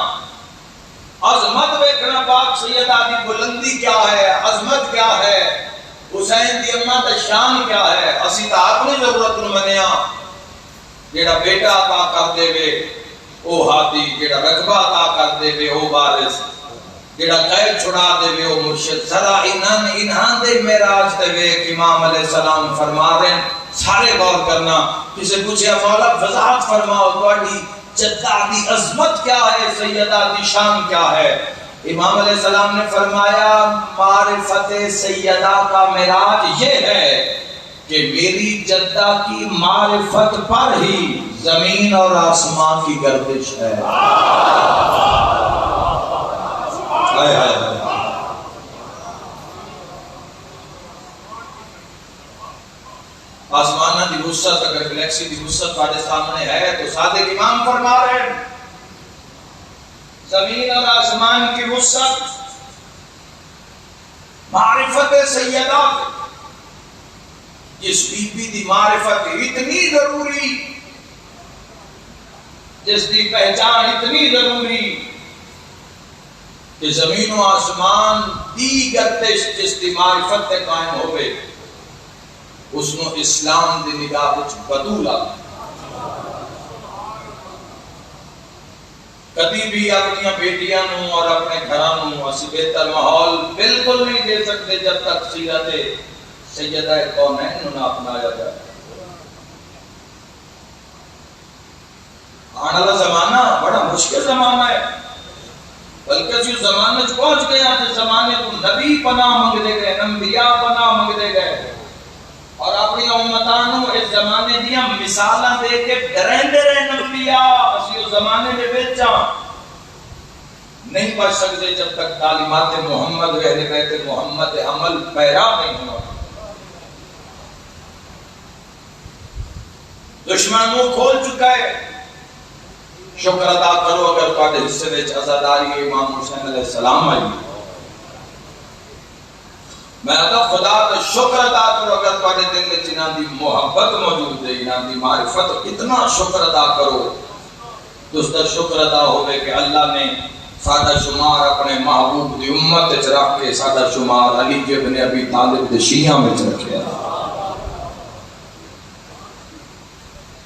عظمت ویکھنا، پاک سیدہ دی بلندی کیا ہے، عظمت کیا ہے، حسین دی اماں دا شان کیا ہے۔ اسی تا اپنی ضرورت نو منیا، جیڑا بیٹا عطا کر دے وے او ہادی، جیڑا رقبہ عطا کر دے وے او وارث، جیڑا قید چھڑا دے وے او مرشد۔ ذرا انہاں دے معراج دے وے کہ امام علیہ السلام فرما رہے ہیں، سارے غور کرنا۔ کسے پوچھے مولا وضاحت فرماؤ تواڈی جدہ دی عظمت کیا ہے، سیدہ دی شان کیا ہے؟ امام علیہ السلام نے فرمایا معرفت سیدہ کا معراج یہ ہے کہ میری جدہ کی معرفت پر ہی زمین اور آسمان کی گردش ہے۔ آسمانہ دی وسعت، اگر گلیکسی دی وسعت تھوڑے سامنے ہے تو صادق امام فرما رہے ہیں زمین اور آسمان کی وسعت معرفت سیدہ، جس بی بی دی معرفت اتنی ضروری، جس دی پہچان اتنی ضروری کہ زمین و آسمان دی گردش جس دی معرفت تے قائم ہوئے اس نو اسلام دی نگاہ وچ بدول آ۔ کبھی بھی اپنی بیٹیاں نو اور اپنے گھراں نو اسی بہتر ماحول بالکل نہیں دے سکتے جب تک سیرت سیدہ کونین نو نہ اپنایا جائے۔ آنے والا زمانہ بڑا مشکل زمانہ ہے، بلکہ اس زمانے چ پہنچ گیا جس زمانے کو نبی پناہ منگ دے گئے، انبیاء پناہ منگ دے گئے، اور اپنی امتانوں اس زمانے دیا مثالاں دے کے ڈریندے رہے انبیاء۔ اسی اس زمانے دے وچ نہیں بچ سکتے جب تک تعلیمات محمد و اہل بیت محمد عمل پیرا نہیں ہوا۔ دشمن منہ کھول چکا ہے، شکر ادا کرو اگر تواڈے حصے وچ عزاداری امام حسین علیہ السلام آئی۔ میں ادا خدا کا شکر ادا کرو اگر تواڈے دل وچ انہاں دی محبت موجود ہے، انہاں دی معرفت، اتنا شکر ادا کرو تو اس کا شکر ادا ہوئے کہ اللہ نے سادہ شمار اپنے محبوب دی امت وچ رکھ کے سادہ شمار علی ابن ابی طالب دے شیعہ وچ رکھیا۔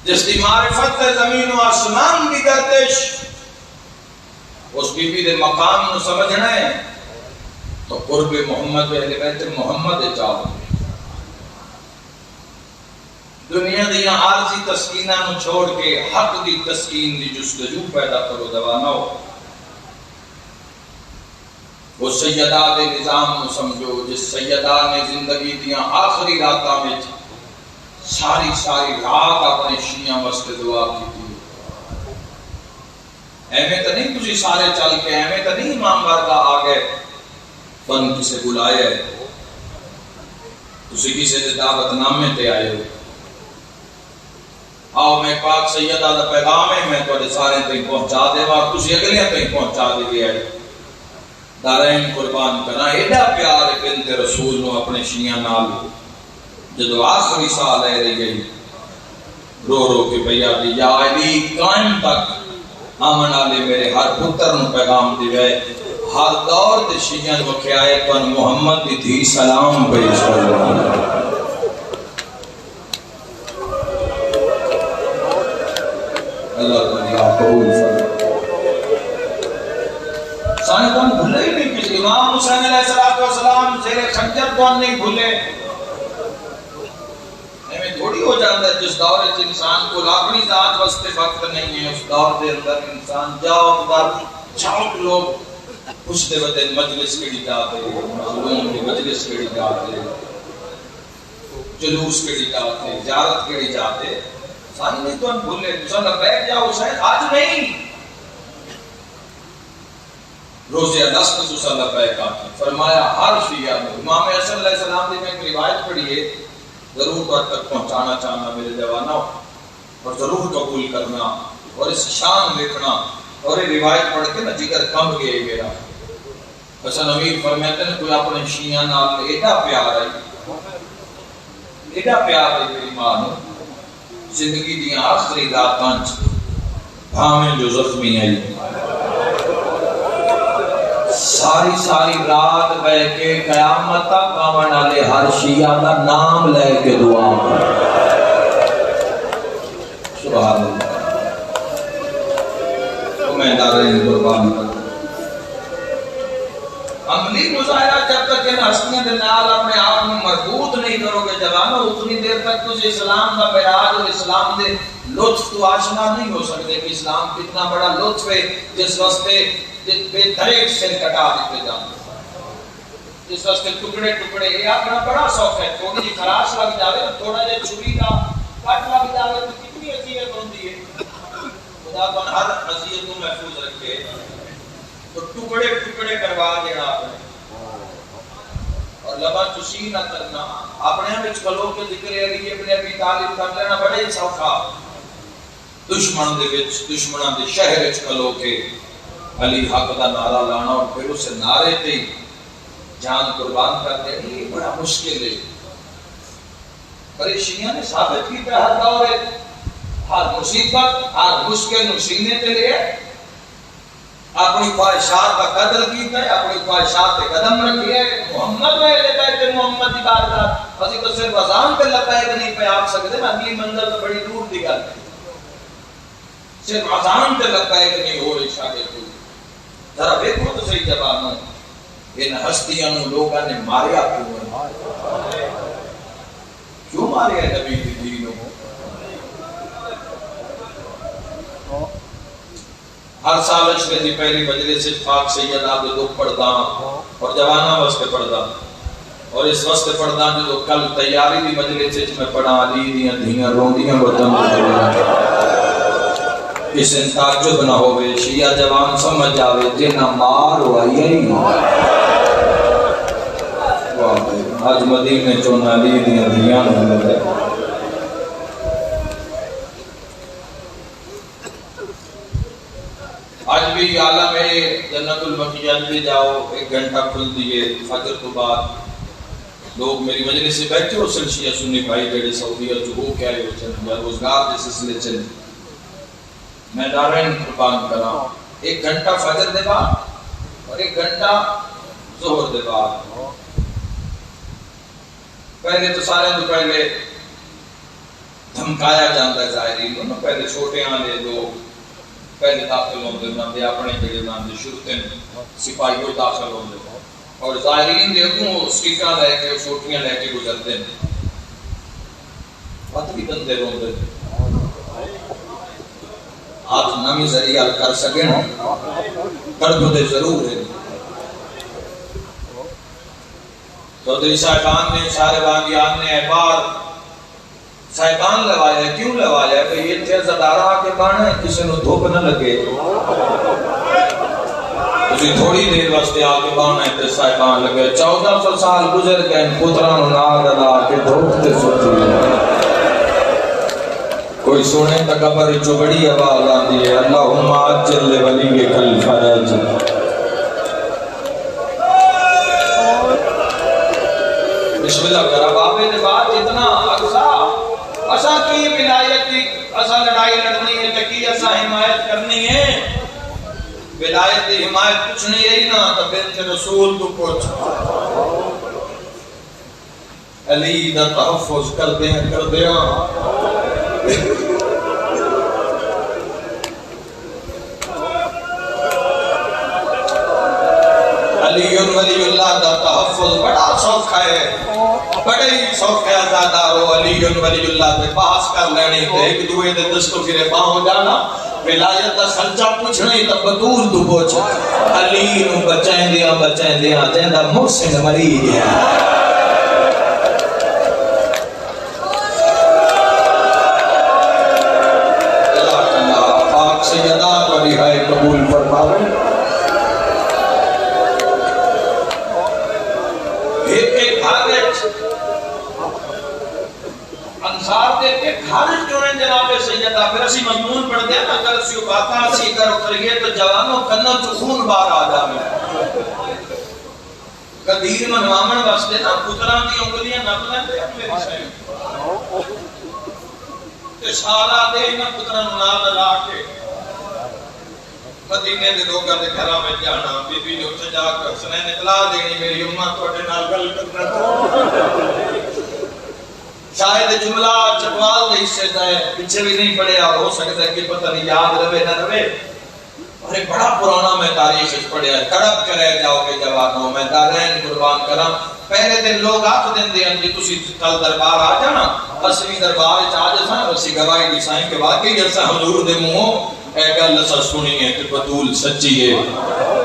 جس دی معرفت تے زمین و آسمان دی گردش، اس بی بی دے مقام نو سمجھنا ہے تو قرب محمد و اہل بیت محمد چاہو۔ دنیا دیا عارضی تسکینہ نو چھوڑ کے حق دی تسکین دی جستجو پیدا کرو، دوا نہ ہو۔ وہ سیدہ دے نظام نو سمجھو جس سیدہ نے زندگی دیا آخری راتاں میں ساری رات اپنے شیعہ واسطے دعا کی تھی۔ ایویں تو نہیں تسی سارے چل کے، ایویں تو نہیں امام ورگا آ گئے فن کسے بلائے ہے، تسی کسے دے دعوت نامے تے آئے ہو۔ آؤ میں پاک سیدہ دا پیغام ہے میں تواڈے سارے تک پہنچا دے اور تسی اگلیاں تک پہنچا دے گئے۔ دارین قربان کرنا ایڈا پیار بنت رسول نو اپنے شیعہ نال جدو آخری سال ہے رہی گئی رو رو کے بھیا دی یا علی قائم تک آمن آلے میرے ہر پتر نو پیغام دی گئے، ہر دور دے شیعہ نو کہ آئے پن محمد دی تھی سلام پیش کرو۔ اللہ تعالیٰ قبول فرمائے۔ سانے تو ہم بھولے ہی نہیں، کسی امام حسین علیہ السلام زیر خنجر تو ہم نہیں بھولے۔ ہمیں تھوڑی ہو جاتا ہے جس دور سے انسان کو اپنی ذات واسطے وقت نہیں ہے، اس دور دے اندر انسان چاوک لوگ پوچھتے بدے مجلس کیڑی جاتے، مظلوم کی مجلس کیڑی جاتے، جلوس کیڑی جاتے، زیارت کیڑی جاتے، سانی نہیں تو ہم بھولے۔ تو بیٹھ جاؤ شاید آج نہیں، روزے الاسق تو صلی اللہ علیہ وسلم فرمایا ہر شیعہ میں امام حسن علیہ السلام نے ایک روایت پڑھی ہے، ضرور پر تک پہنچانا چاہنا میرے جوانوں، اور ضرور قبول کرنا اور اس شان لکھنا، اور یہ روایت پڑھ کے نا جگر کم گئے میرا۔ حسن امیر فرماتے ہیں کوئی اپنے شیعہ نال ایڈا پیار ہے، ایڈا پیار ہے میری ماں نو، زندگی دی آخری راتاں بھاویں جو زخمی ہے ساری رات بہ کے قیامت تک آون والے ہر شیعہ کا نام لے کے دعا سبحان اللہ تو میں دارین قربان کروں عملی مظاہرہ جب تک ان ہستیاں کے نال اپنے آپ کو مربوط نہیں کرو گے جوانو اتنی دیر تک تجھے اسلام کا معراج اور اسلام دے لطف تو آشنا نہیں ہو سکتے کہ اسلام کتنا بڑا لطف ہے جس واسطے بے دریک سر کٹا دیتے جاتے جس واسطے ٹکڑے ٹکڑے یہ اپنا بڑا شوق ہے تھوڑی جی خراش لگ جاوے تھوڑا جی چھری کا کٹ لگ جاوے تو کتنی اذیت ہوتی ہے خدا تو ہر اذیت کو محفوظ رکھے تو ٹکڑے ٹکڑے کروا دینا آپ نے اور لبا چوسی نہ کرنا اپنے ہم کھلو کے ذکر علی ابن ابی طالب کر لینا بڑے ہی سوکھا دشمن دے وچ دشمناں دے شہر وچ کھلو کے علی حق دا نعرہ لانا اور پھر اسے نعرے تے جان قربان کر دینی یہ بڑا مشکل ہے پر شیعہ نے ثابت کیا ہر دور ہے ہر مصیبت ہر مشکل نو سینے تے لے اپنی خواہشات کا قدر کیتا ہے اپنی خواہشات پہ قدم رکھے ہے محمد میں لیتا ہے کہ محمد کی بارگاہ اسی تو صرف اذان پہ لبیک نہیں پہ آپ سکتے نا اگلی منزل تو بڑی دور دی گل ہے صرف اذان پہ لبیک نہیں ہو رہی شاید کوئی ذرا دیکھو تو صحیح جوانوں ان ہستیاں لوگوں نے ماریا کیوں ماریا نبی کی دینوں ہر سال اشرے دی پہلی مجلس سے پاک سید آپ دے دکھ پڑھدا اور جواناں واسطے پڑھدا اور اس واسطے پڑھدا جو کل تیاری دی مجلس وچ میں پڑھا علی دیاں دھیاں روندیاں وطن اس ان تعجب نہ ہوئے شیعہ جوان سمجھ جاوے جنہ مار ہوئی ہے آج مدینے چون علی دیاں دھیاں ہے آج بھی عالم ہے جنت البقیہ میں جاؤ ایک گھنٹہ کھل دیئے فجر تو بعد لوگ میری مجلس سے بیٹھے ہو شیعہ سنی بھائی جڑے سعودیہ جو ہو کیا ہے یا روزگار کے سلسلے چلے میں دارین قربان کرا ایک گھنٹہ فجر دے بعد اور ایک گھنٹہ ظہر دے بعد پہلے تو سارے تو پہلے دھمکایا جاندہ ہے ظاہرین پہلے چھوٹے آنے لوگ پہلے داخل ہوندے ناندے اپنے جڑے ناندے شرطیں سپاہی کو داخل ہوندے اور ظاہرین دیکھوں سٹیکاں لے کے چھوٹیاں لے کے گزرتے ہیں پتہ بھی بندے روندے ہاتھ نمی ذریعہ کر سکیں کردو دے ضرور ہے چودھری صاحبان نے سارے بانگیان نے احبار صاحبان لوایا ہے کیوں لوایا ہے کہ یہ تھے زدارہ آکے بانا ہے کسی نے دھوپ نہ لگے اسی تھوڑی دیر واسطے آکے بانا ہے تے صاحبان لگے 1400 سال گزر گئے پتران نار اللہ کے دھوپتے سوچی کوئی سونے تکبر جو بڑی آواز آتی ہے اللہم عجل ولی کل فرج بسم اللہ کرا بابے نے بات اتنا اقصا اسا کی ولایت کی اسا لڑائی لڑنی ہے تکی اسا حمایت کرنی ہے ولایت کی حمایت کچھ نہیں ہے نا تو بنت رسول تو پوچھ علی دا تحفظ کر دیں علی ولی اللہ دا تحفظ بڑا شوق ہے بڑے ہی شوق ہے آزادارو علی ولی اللہ دے پاس کر لینی تے ایک دوئے دے دستو پھرے پاؤں جانا ولایت دا خرچہ پوچھنے تا بدول تو پوچھ علی نو بچائیں دیا جیندہ محسن مری ہے قبول فرماوے ایک گھر انصار دے کے گھر چونے جناب سیدہ پھر اسی مضمون پڑھ دیا نا اگر اسی باتاں اسی کرو کریے تو جوانوں کنہ تو خون بار آ جاوے قدیر منوامن واسطے نا پتران دی انگلیاں نپ لیندے اپنے رشتے تے سارا دے نا پتران نال لا کے مدینے دے لوگاں دے گھراں وچ جانا، بی بی نے اتھے جا کے حسنین اطلاع دینی میری امت تواڈے نال گل کرنا چاہندی۔ شاید جملہ چکوال دے حصے دا ہے، پیچھے بھی نہیں پڑھیا، ہو سکتا ہے کہ پتہ نہیں یاد رہے نہ رہے، اور ایک بڑا پرانا میں تاریخ وچ پڑھیا ہے، تڑپ کے رہ جاؤ گے جوانوں، میں دارین قربان کراں۔ پہلے دن لوگ آکھ دیندے ہیں جی تسی کل دربار آ جانا، اصلی دربار وچ آ جانا، اسی گواہی دی سائیں کہ واقعی اساں حضور دے منہوں اے گل اساں سنی ہے کہ بطول سچی ہے،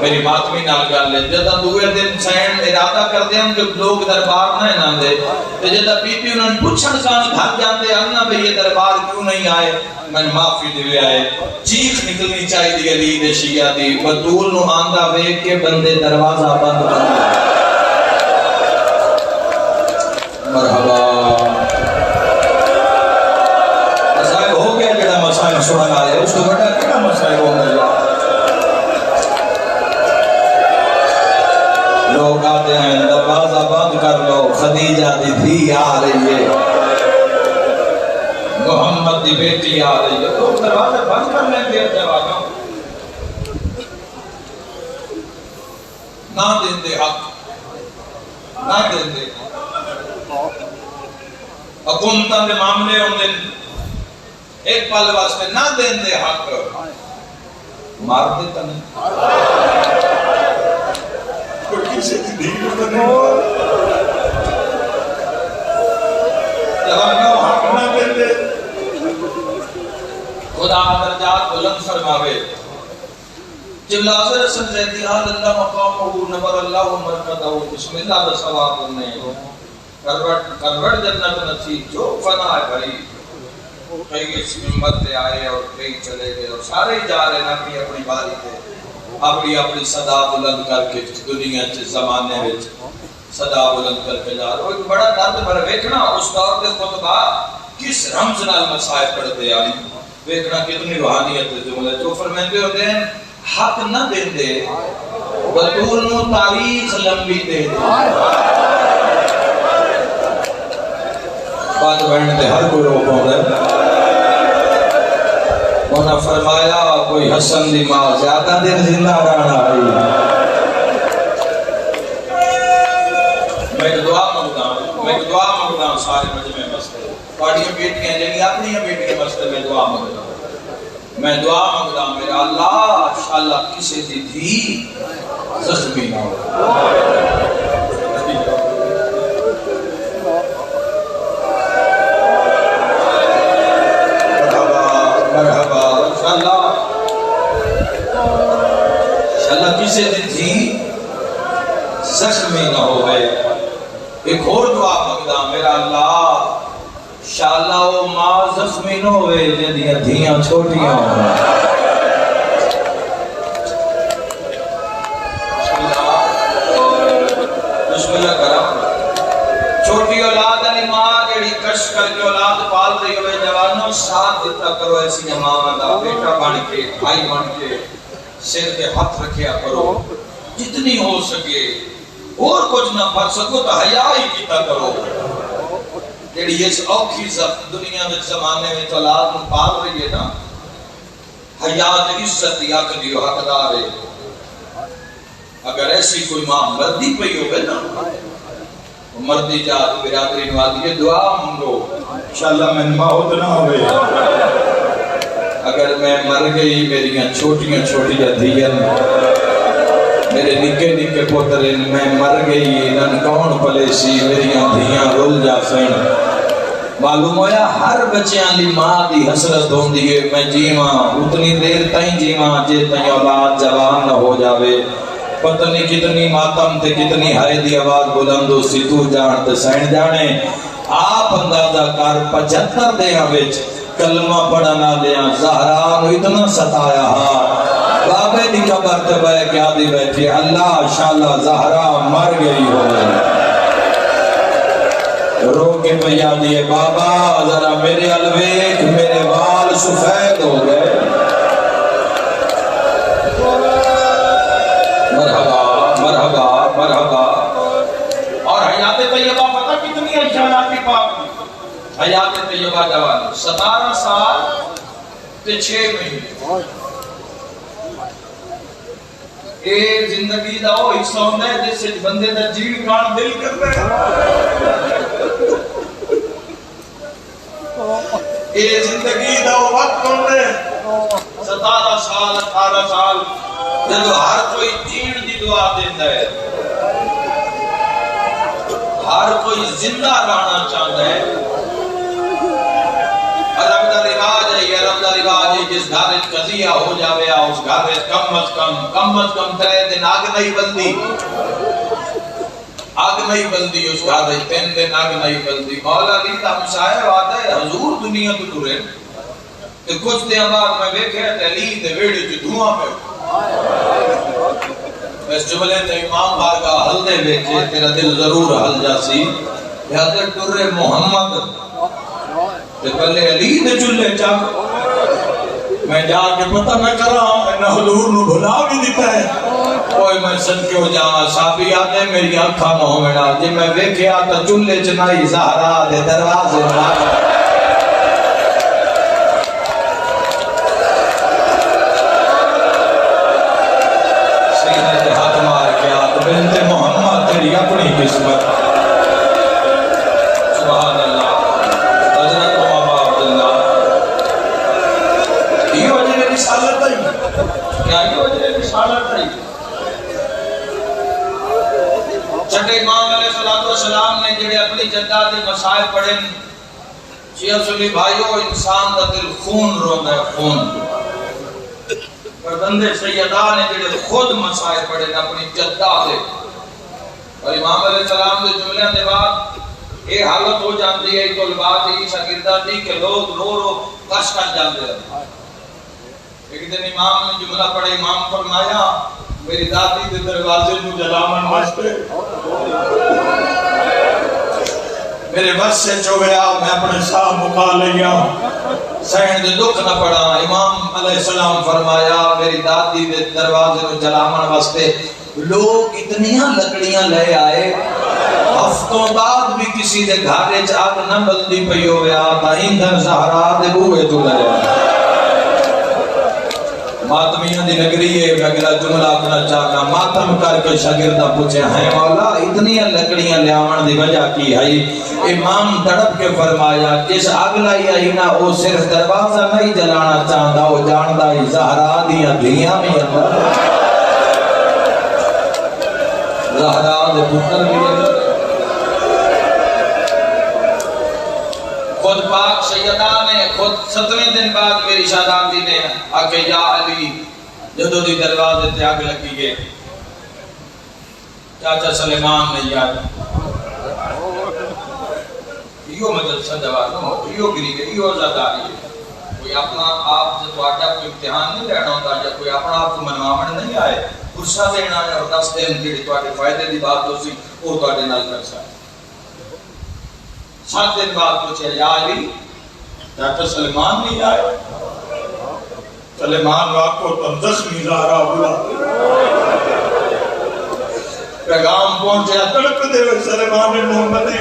میری ماتمی نال گل ہے۔ جداں دوے دن سین ارادہ کردے ہیں کہ لوگ دربار نہ آندے، تے جداں بی بی انہاں نوں پوچھن سان گھر جاندے آنا بھئی یہ دربار کیوں نہیں آئے، میں معافی دیوے آئے، چیخ نکلنی چاہیے علی دے شیعہ دی، بطول نو آندا ویکھ کے بندے دروازہ بند کر مرحبا مسائل ہو گیا جڑا مسائل سنن آئے اس کو بڑا کیا مسائل ہو گیا۔ لوگ آتے ہیں دروازہ بند کر لو، خدیجہ دی دھی آ رہی ہے، محمد دی بیٹی آ رہی ہے، لوگ دروازہ بند کر لیں دیر جوانوں، نہ دیں دے حق، نہ دیں دے حکومتاں دے معاملے ہوندے ایک پل واسطے نہ دیں دے حق، مار دیتا نہیں کوئی کسی دی دین کو نہیں جوانوں حق نہ دیں دے۔ خدا درجات بلند فرماوے، جب لازر حسن زیدی آل اللہ مقامہ نور اللہ مرکدہ بسم اللہ دا ثواب کرنے کروڑ جنت نصیب جو فنا ہے بھائی، کئی اس ممبر پہ آئے اور کئی چلے گئے اور سارے جا رہے ہیں اپنی اپنی باری پہ، اپنی صدا بلند کر کے دنیا کے زمانے میں صدا بلند کر کے جا رہے ہیں۔ ایک بڑا درد پر ویکھنا اس دور کے خطبہ کس رمز نال مسائل پڑھتے ہیں، ویکھنا کتنی روحانیت ہے جملے جو فرماتے ہوتے ہیں حق نہ دیں دے بطول نو تاریخ لمبی دے دے۔ بات بڑھنے دے ہر کوئی روک ہو گئے، انہاں فرمایا کوئی حسن دی ماں زیادہ دن زندہ رہنا ہے۔ میں دعا مانگتا ہوں سارے مجمع مسئلے پاڑیاں بیٹیاں جنگی اپنی بیٹیاں مسئلے میں دعا مانگتا ہوں میرا اللہ انشاءاللہ کسی دی دھی زخمی نہ ہو۔ کسی دی تھی زخمی نہ ہوئے۔ ایک اور دعا مانگدا میرا اللہ انشاءاللہ وہ ماں زخمی نہ ہوئے جدیاں دھیاں چھوٹیاں ہوں۔ بسم اللہ کرم چھوٹی اولاد علی ماں جڑی کش کر کے اولاد پال رہی ہوئے جوانوں ساتھ دیتا کرو ایسی ماں دا بیٹا بن کے بھائی بن کے سر پہ ہاتھ رکھیا کرو جتنی ہو سکے، اور کچھ نہ پڑھ سکو تو حیا ہی کیتا کرو۔ جیڑی اس اوکھی دنیا میں زمانے میں اولاد پال رہی ہے نا، حیات عزت یا کدیو حقدار ہے۔ اگر ایسی کوئی ماں مردی پئی ہوئے نا، مردی جات برادری نوادی یہ دعا مانگو انشاءاللہ میں موت نہ ہوئے۔ اگر میں مر گئی میری چھوٹیاں چھوٹیاں دھیاں میرے نکے نکے پوترے میں مر گئی نن کون پلے سی میری دھیاں رول جا سین۔ معلوم ہویا ہر بچیاں لی ماں دی حسرت ہوندی ہے میں جیواں اتنی دیر تائیں جیواں جے تائیں اولاد جوان نہ ہو جاوے۔ پتہ نہیں کتنی ماتم تے کتنی ہائے دی آواز بلند ہو سی تو جان تے سین جانے۔ آپ اندازہ کر 75 دیاں وچ کلمہ پڑھنا دیاں زہرا نو اتنا ستایا ہاں بابے دی قبر تے بے کیا دی بیٹھی اللہ انشاءاللہ زہرا مر گئی ہو رو کے پیا دیے بابا ذرا میرے الویک میرے وال سفید ہو گئے۔ مرحبا مرحبا مرحبا۔ اور حیات طیبہ پتہ کتنی اجانات کی پاک حیات طیبہ جوان 17 سال تے 6 مہینے اے زندگی دا وہ حصہ ہوندا ہے جس وچ بندے دا جیون کھان دل کردا ہے. اے زندگی دا وہ وقت ہوندا ہے 17 سال 18 سال جدو ہر کوئی جین دی دعا دیندا ہے, ہر کوئی زندہ رہنا چاہتا ہے. عرب دا رواج ہے, عرب دا رواج ہے جس گھر وچ قضیہ ہو جاوے اس گھر وچ کم از کم 3 دن اگ نہیں بلدی, اگ نہیں بلدی اس گھر وچ 3 دن اگ نہیں بلدی. مولا علی دا مشاعر آتا ہے حضور دنیا تو ٹرے تے کچھ دن بعد میں ویکھیا تے علی دے ویڑے وچ دھواں پہ. اس جملے تے امام بارگاہ حل دے ویکھے تیرا دل ضرور حل جاسی. حضرت ٹرے محمد تے پہلے علی دے چولہے چاک میں جا کے پتہ نہ کرا میں حضور نو بھلا بھی دیتا ہے. کوئی میں سن کے ہو جاواں صحابی آتے میری آنکھاں نہ ہوویں جے میں ویکھیا تے چولہے چ نائی زہرا دے دروازے نال بنت محمد تیری اپنی قسمت. سبحان اللہ. حضرت بابا عبداللہ یہ وجہ رسالت ہے. کیا یہ وجہ رسالت ہے؟ چھٹے امام علیہ السلام نے جڑے اپنی جدہ دے مسائل پڑھے شیعہ سنی بھائیو انسان دا دل خون روندا ہے, خون. پر بندے سیدہ نے جڑے خود مسائل پڑھے اپنی جدہ دے اور امام علیہ السلام دے جملے دے بعد یہ حالت ہو جاتی ہے طلباء دی شاگرداں دی کہ لوگ رو رو کش کر جاندے ہیں. ایک دن امام نے جملہ پڑھے, امام فرمایا میری دادی دے دروازے نو جلاون واسطے میرے بس سے چویا میں اپنے ساہ مکا لیا سہن دے دکھ نہ پڑا. امام علیہ السلام فرمایا میری دادی دے دروازے نو جلاون واسطے لوگ اتنیاں لکڑیاں لے آئے, ہفتوں بعد بھی کسی دے گھر وچ اگ نہ بلدی پئی ہویا تا ایندھن زہرا دے بوئے تو لے آئے. ماتمیاں دی نگری ہے. میں اگلا جملہ اپنا چاہنا ماتم کر کے شاگردہ پوچھے ہیں مولا اتنی لکڑیاں لیاون دی وجہ کی ہے؟ امام تڑپ کے فرمایا جس اگ لائی آئی نا وہ صرف دروازہ نہیں جلانا چاہتا, وہ جاندا ہی زہرا دیاں دھیاں بھی اندر, زہرا دے پتر بھی اندر. خود پاک سیدہ نے خود 7ویں دن بعد میری شہزادی نے آکے یا علی جدو دی دروازے تے آگ لگی گئے چاچا سلیمان نے یاد ایو مجل سجوانو ایو گری گئی ایو زداری ہے. کوئی اپنا آپ سے تو آجا کوئی امتحان نہیں لینا ہوتا یا کوئی اپنا آپ کو منوامن نہیں آئے فرصہ دینا ہے اور 10 دن جڑی تواڈے فائدے دی بات ہو سی وہ تواڈے نال کر سکتا. 7 دن بعد پوچھے یا علی ڈاکٹر سلیمان نہیں آئے؟ سلیمان واقعو تم زخمی زہرا بلا پیغام پہنچے تڑپ دے ہوئے سلیمان محمدی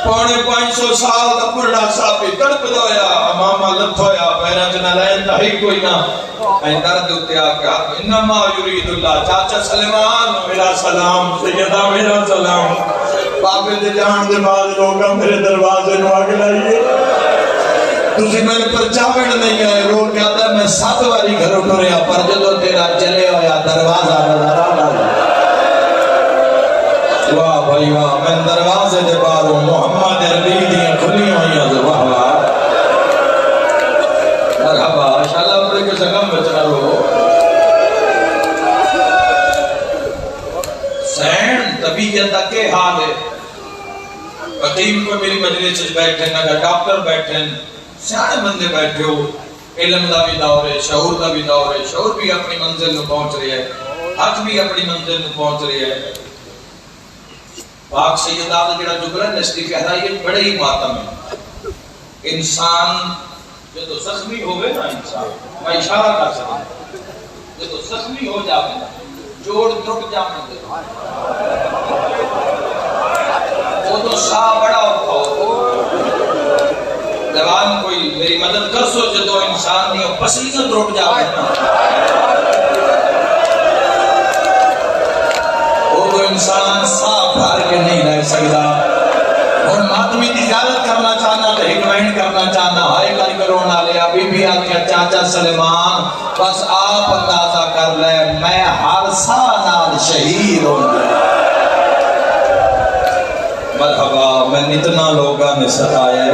550 سال کا پڑھنا صاحبی تڑپ دویا امامہ لت ہویا پیرا جنہ لائن تحیق کوئی نہ این درد ہوتے آکا انما یرید اللہ چاچا سلیمان میرا سلام سیدہ میرا سلام باپے دے جان دے بعد لوگا میرے دروازے نو آگے لائیے تُسی میں پر چاوڑ نہیں آئے رو کیا تھا میں 7 واری گھروں ٹوریا پر جدو تیرا چلے ہویا دروازہ نظر آنا واہ بھائی واہ میں دروازے دے باروں محمد علی دیاں کھلی ہوئی ہیں واہ واہ مرحبا انشاءاللہ اپنے کے سگم بچنا رو سین طبیعت کے حال ہے. حکیم کو میری مجلس بیٹھے نہ ڈاکٹر بیٹھے سیانے بندے بیٹھے ہو علم دا بھی دور ہے شعور دا بھی دور ہے شعور بھی اپنی منزل میں پہنچ رہی ہے حق بھی اپنی منزل میں پہنچ رہی ہے. پاک سیدہ دا جڑا جملہ ہے اس کی گہرائی بڑے ہی ماتم ہے. انسان جو زخمی ہوئے نا انسان میں اشارہ کر سکتا جو زخمی ہو جاوے نا جوڑ ٹوٹ جانے دے وہ تو شاہ بڑا ہو جوان کوئی میری مدد کر سو جدو انسان نہیں پسینہ ٹوٹ جاوے نا انسان صاف بھر کے نہیں رہ سکتا. اور ماتمی کی زیارت کرنا چاہنا تو ایک وین کرنا چاہنا ہائے کر کرونا لیا بی بی آکھیا چاچا سلیمان بس آپ اندازہ کر لے میں ہر سال شہید ہوں. مرحبا میں اتنا لوگاں نے ستایا ہے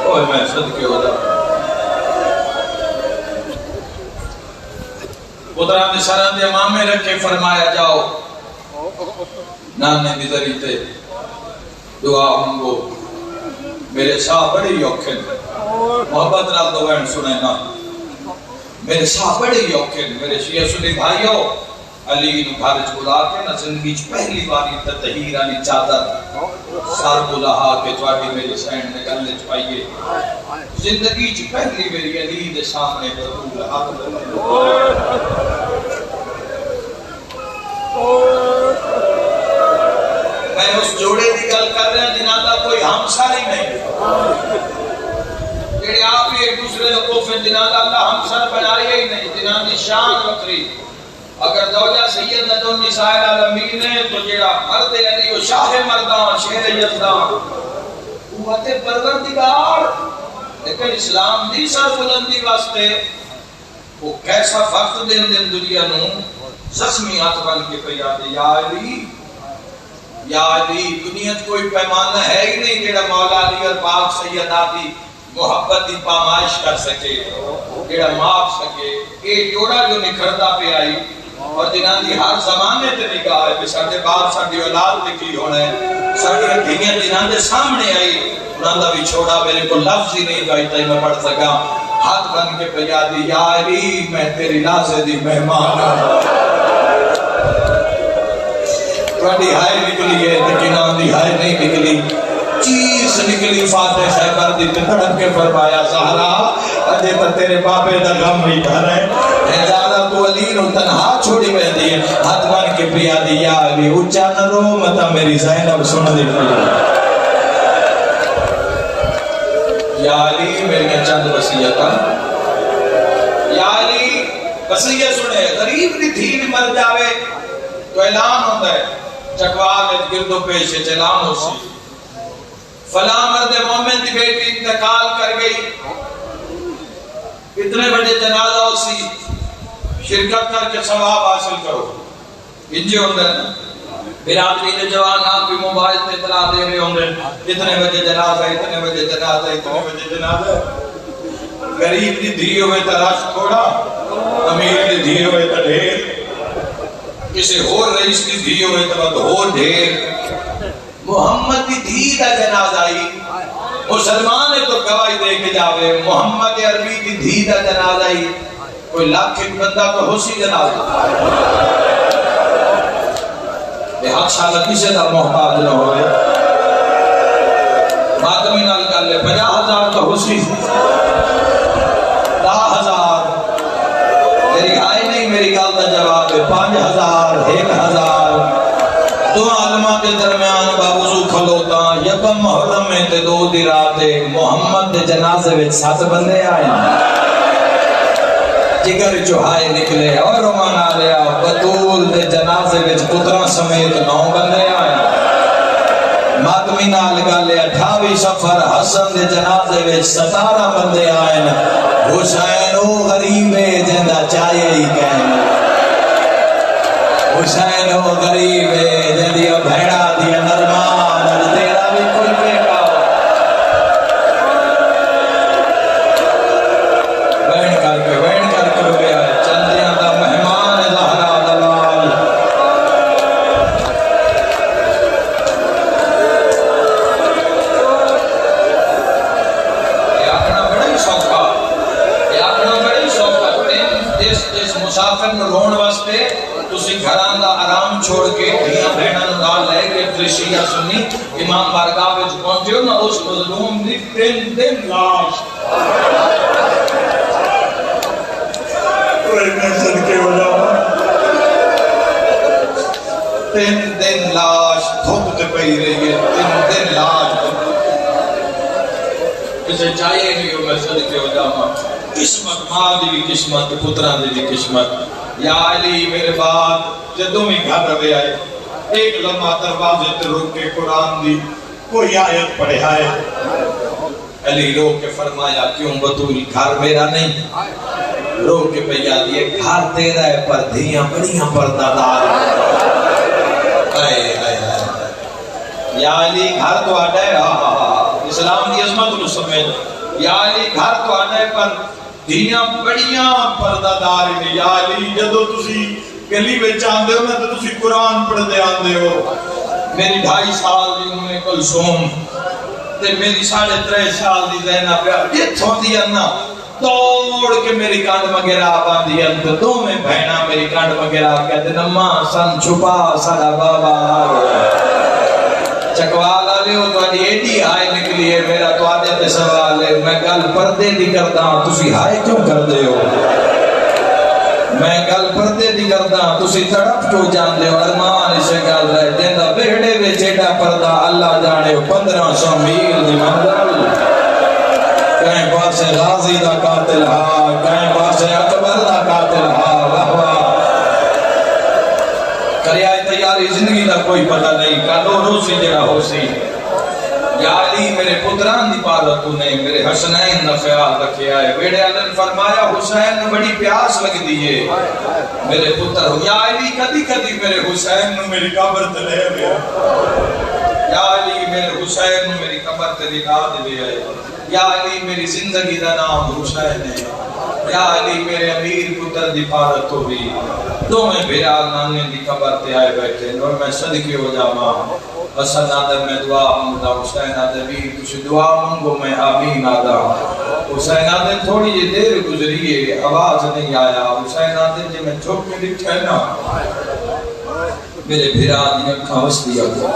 اوہ میں صدقے ہو جا قدران دے سران دے امامے رکھے فرمایا جاؤ نانے دی ذریعے دعا ہوں میرے شاہ بڑی یوکھن محبت رات دو بہن سنے نا میرے شاہ بڑی یوکھن میرے شیعہ سنی بھائیو علی نو بھارج بلا کے نا زندگی پہلی باری تطہیر آنی چادر سار بلا کے چواڑی میری سینڈ نے گلے چپائیے زندگی پہلی میری علی دے سامنے بطول ہاتھ میں اس جوڑے دی گل کر رہا جنہاں دا کوئی ہمسر ہی نہیں جڑے آپ ہی ایک دوسرے دا کوفن جنہاں دا اللہ ہمسر بنایا ہی نہیں جنہاں دی شان وکری اگر زوجہ سید ندون نساء العالمین ہے تو جڑا مرد علی و شاہ مردان شہر یزدان قوت پروردگار لیکن اسلام دی سر بلندی واسطے وہ کیسا وقت دن دن دنیا نو زخمی ہاتھ بن کے پیادے یا علی دنیا کوئی پیمانہ ہے ہی نہیں جڑا مولا علی اور پاک سیدہ دی محبت دی پامائش کر سکے جڑا معاف سکے یہ جوڑا جو نکھرتا پہ آئی اور جنہاں دی ہر زمانے تے نگاہ ہے ساڈے باپ ساڈی اولاد تے کی ہونا ہے ساڈی دھیاں جنہاں دے سامنے آئی انہاں دا بھی چھوڑا میرے کو لفظ ہی نہیں گائی تے میں پڑھ سکا ہاتھ بن کے پیا دی یا علی میں تیری نازے دی مہمان ہوں تھوڑی ہائے نکلی ہے لیکن آندھی ہائے نہیں نکلی چیز نکلی فاتح خیبر دی تڑپ کے فرمایا زہرا اجے تو تیرے باپے دا غم بھی گھر ہے اے زہرا تو علی نو تنہا چھوڑی بہتی ہے ہاتھ بن کے پیا دی یا علی اچھا نہ رو متا میری زینب سن دی یا علی میری چند وصیتاں یا علی وصیت سنے غریب دی دھین مر جاوے تو اعلان ہوتا ہے چکوال گردو پیش اعلان ہو سی فلاں مرد مومن دی بیٹی انتقال کر گئی اتنے بڑے جنازہ ہو سی شرکت کر کے ثواب حاصل کرو انجی ہوندے برادری نے جوان آپ بھی موبائل تے اطلاع دے رہے ہوندے اتنے بجے جنازہ اتنے بجے جنازہ اتنے بجے جنازہ غریب دی دھی ہوئے تا رش تھوڑا امیر دی دھی ہوئے تا ڈھیر کسی اور رئیس کی دھی ہوئے تو اور ڈھیر محمد کی دھی کا جنازہ آئی مسلمان ہے تو گواہی دے کے جاوے محمد عربی کی دھی کا جنازہ آئی کوئی لاکھ ایک بندہ تو ہو سی جنازہ یہ حق شاہ کسی دا محتاج نہ ہوئے ماتمی نال کر لے 50,000 تو ہو سی 10,000 میری آئی نہیں میری گال دا جواب ہے 5,000 1,000 دو عالمہ کے درمیان باوضو کھلوتا یکم محرم میں تے 2 دی راتے محمد دے جنازے وچ 7 بندے آئے جگر چوہائے نکلے اور رومانہ لیا بطول دے جنازے وچ پترہ سمیت 9 بندے آئے ماتمی نال گالے 28 سفر حسن دے جنازے وچ 17 بندے آئے حسین او غریب ہے جندہ چاہیے ہی کہنے حسین او غریب ہے جندی بھیڑا دیا نرمان اور تیرا بھی کوئی بیٹا بین کر کے ہو گیا ہے چندیاں دا مہمان زہرا دلال یہ آکھنا بڑا ہی سوکھا جس مسافر نو رون واسطے تسی گھران دا آرام چھوڑ کے دھیاں بہناں نال لے کے ترشیہ سنی امام بارگاہ وچ پہنچے ہو نا اس مظلوم دی 3 دن لاش میں صدقے ہو جاؤں 3 دن لاش دھوپ تے پئی رہی ہے 3 دن لاش کسے چاہیے نہیں ہو میں صدقے ہو جاؤں قسمت ماں دی بھی قسمت پتران دی بھی قسمت یا علی میرے بعد جدوں میں گھر روے آئے ایک لمحہ دروازے تے رک کے قرآن دی کوئی آیت پڑھے آئے علی رو کے فرمایا کیوں بطول گھر میرا نہیں رو کے بھیا دیے گھر تیرا ہے پر دھیاں بڑیاں پردہ دار یا علی گھر تو آڈا ہے اسلام دی عظمت کو سمجھ یا علی گھر تو آڈا ہے پر دھیاں بڑیاں پردہ دار ہیں یا علی جدو تسی گلی میں چاندے ہو میں تو تسی قرآن پڑھ دے آندے ہو میری 2.5 سال دی انہیں کلثوم تے میری 3.5 سال دی زینب یہ تھوڑی انہ توڑ کے میری کانڈ مگرہ باندھی انت دو میں بہنا میری کانڈ مگرہ کہتے نماں سن چھپا سارا بابا چکوالا لے ہو تو آدھی ایڈی آئے نکلی ہے میرا تو آدھے تے سوال ہے میں گل پردے دی کرتا ہوں تسی ہائے کیوں کر دے ہو میں گل پردے دی کرتا ہوں تسی تڑپ کیوں جان دے ہو ارمان اسے گل رہے دیندہ بیڑے بے چیٹا پردہ اللہ جانے ہو 1500 میل دی منزل کہیں پاسے غازی دا قاتل ہا کہیں پاسے اکبر دا قاتل ہا واہ واہ کریائے تیاری زندگی دا کوئی پتہ نہیں کالو روسی جڑا ہو سی یا علی میرے پتران دی پارت تو نے میرے حسنین نہ خیال رکھے آئے ویڑے اللہ فرمایا حسین نے بڑی پیاس لگ دیئے میرے پتر ہو یا علی کدی کدی میرے حسین نے میری قبر تلے ہوئے یا علی میرے حسین نے میری قبر تلے دے آئے یا علی میری زندگی دا نام حسین ہے یا علی میرے امیر پتر دی پارت ہوئی دو میں بھیرال نانے دی قبر تے آئے بیٹھے اور میں صدقے ہو جاما حسن آدھر میں دعا مانگتا حسین آدھر بھی کچھ دعا مانگو میں آمین آدھا حسین آدھر تھوڑی یہ دیر گزریے آواز نہیں آیا حسین آدھر جی میں چھوک میں لکھا ہے نا میرے بھیرال دی اکھا وستی آدھر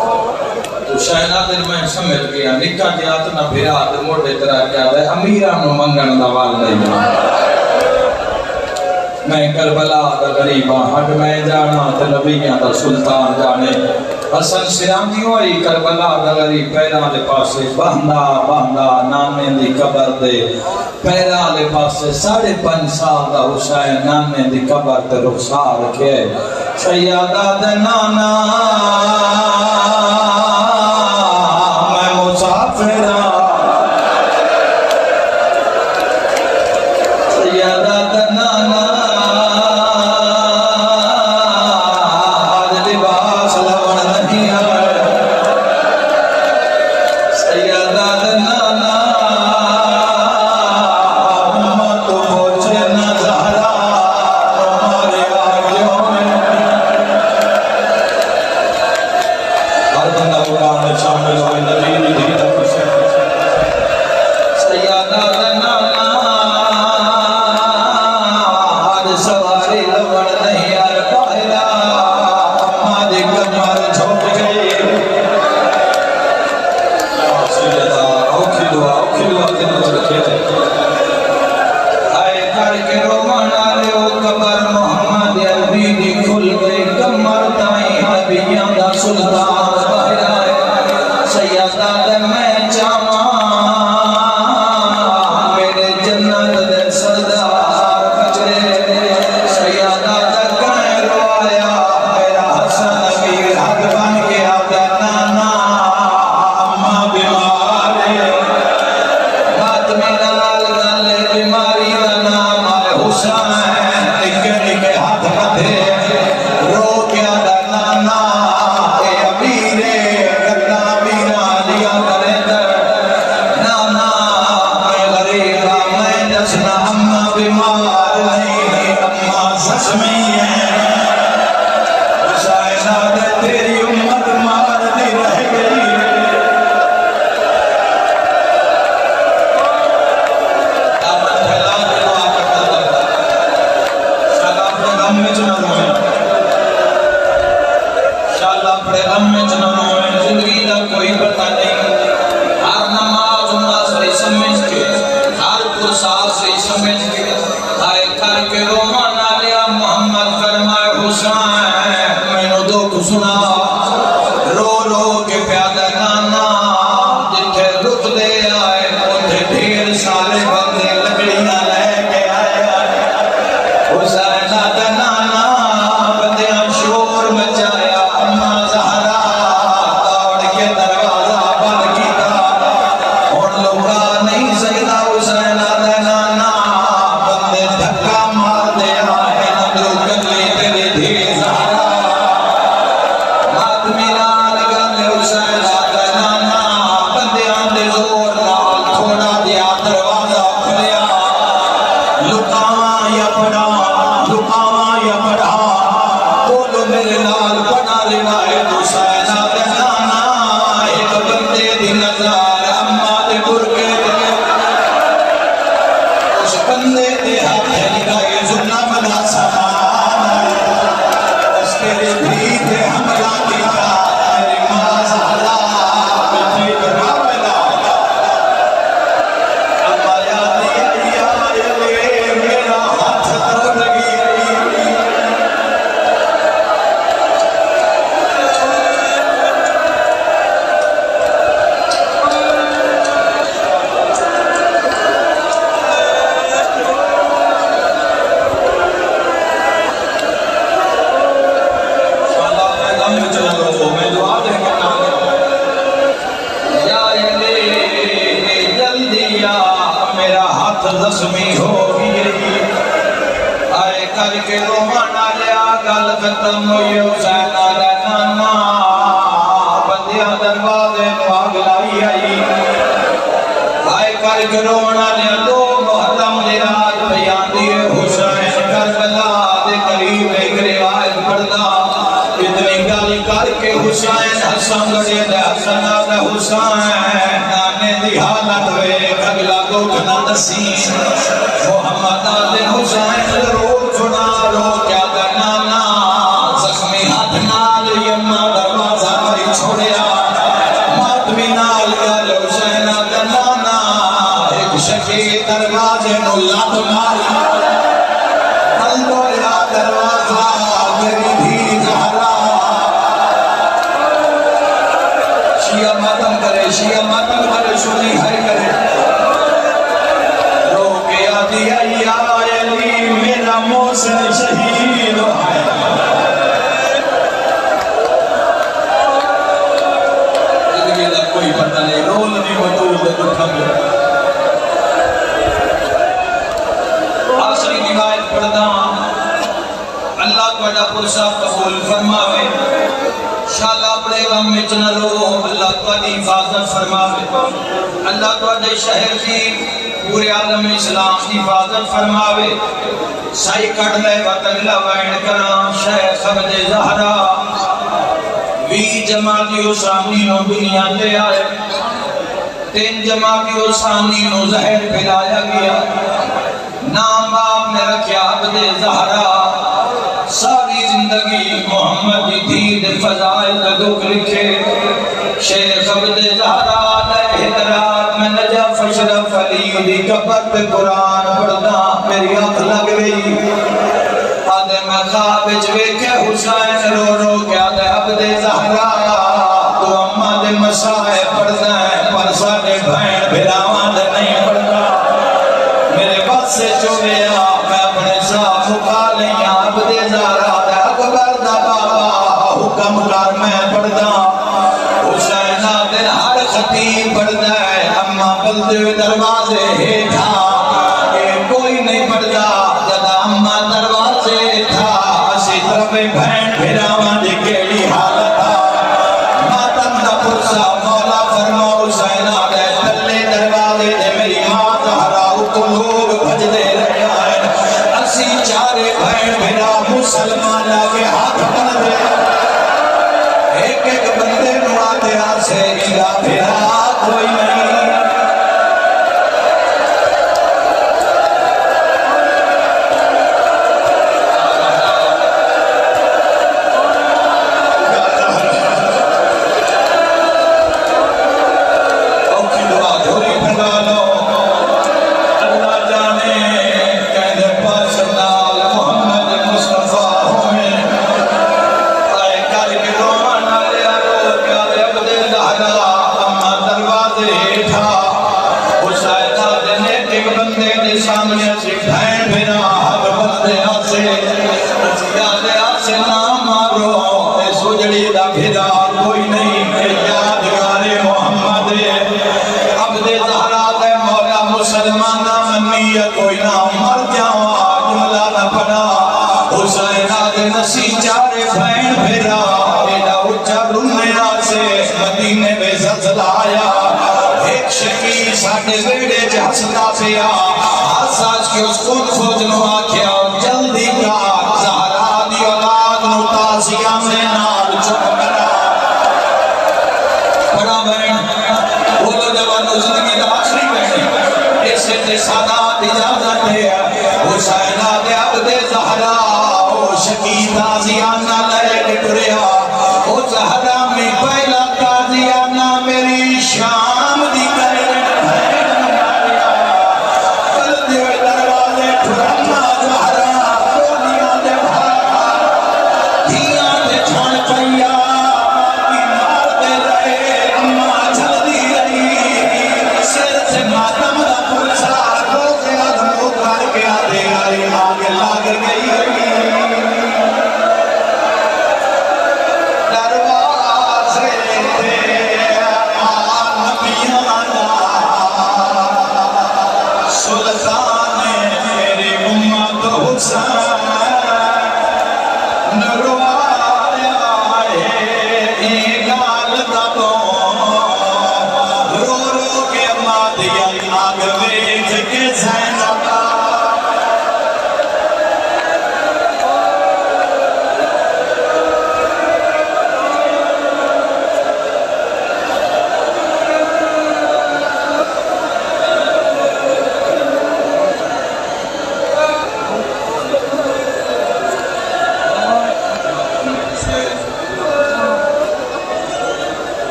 تو حسین آدھر میں سمجھ گیا نکا جات نہ بھیرال دی موڑے طرح کیا دے امیران نو منگن دوال نہیں میں کربلا دا غریباں ہٹ میں جانا تے نبیاں دا سلطان جانے حسن سرام دی ہوئی کربلا دا غریب پیران دے پاسے باندھا نانے دی قبر دے پیران دے پاسے 5.5 سال دا حسین نانے دی قبر تے رخسار رکھے سیادہ دے نانا میں مسافرہ سیادہ دے نانا Nana, زخمی ہو گئی آئے کر کے رومانا لیا گل ختم ہوئی حسین آدھا نانا بندیاں دروازے بھاگ لائی آئی آئے کر کے رومانا لیا دو محرم دے رات بیان دیے حسین کربلا دے قریب ایک روایت پڑھنا اتنی گل کر کے حسین حسن گڑے دے حسن آدھا حسین نانے دی حالت وے اگلا کو کنا نسین محمد آدھے حسین رو چھڑا رو کیا دا نانا زخمی ہاتھ نال یمہ دروازہ مری چھوڑیا ماتمی نال گل حسین آدھے نانا ایک شکی دروازے نو لات ماری بندو یا دروازہ میری بھی زہرا شیعہ ماتم کرے سنی ہر کرے رو کے آدھی یا علی میرا موسن شہید ہے زندگی دا کوئی پتہ نہیں رول نہیں موجود ہے تو تھم آخری روایت پڑھنا اللہ تہاڈا پرسا قبول فرماوے شالا اپنے غم میں نہ رو اللہ تہاڈی حفاظت فرماوے اللہ تہاڈے شہر کی پورے عالم اسلام کی حفاظت فرماوے سائی کٹ لے وطن لوائن کراں شیخ عبد زہرا وی جماعتی حسانی نو دنیا تے آئے 3 جماعتی حسانی نو زہر پھیلایا گیا نام آپ نے رکھیا عبد زہرا ساری زندگی محمد دید فضائل دکھ لکھے شیخ عبد زہرا علیہ حضرات میں نجف اشرف علی دی قبر پہ قرآن پڑھنا میری آنکھ لگ گئی آدھے میں خواب جوے کے حسین رو رو کے آدھے عبد زہرا تو اممہ دے مسائے پڑھنا ہے پر ساڑے بھین بھراوان دے نہیں پڑھنا میرے بس سے چوبیا میں اپنے صاحب مکا لیا عبد زہرا دے اکبر دا بابا حکم کر میں پڑھنا حسین دن ہر خطیب پڑھنا ہے اما بلدے دروازے ہیٹھا کہ کوئی نہیں پڑھتا جدا اما دروازے تھا اسی طرف بھین بھراوان دی کیڑی حالت تھا ماتم دا پرسا مولا فرما حسین دے تلے دروازے دے میری ماں زہرا کو لوگ بھج دے رہے ہیں اسی چارے بھین بھرا مسلمان آگے ہاتھ بن دے ایک ایک بندے نوڑا تیرا سے گلا بھرا کوئی نہیں حسین عبد زہرا شکیتا زیانہ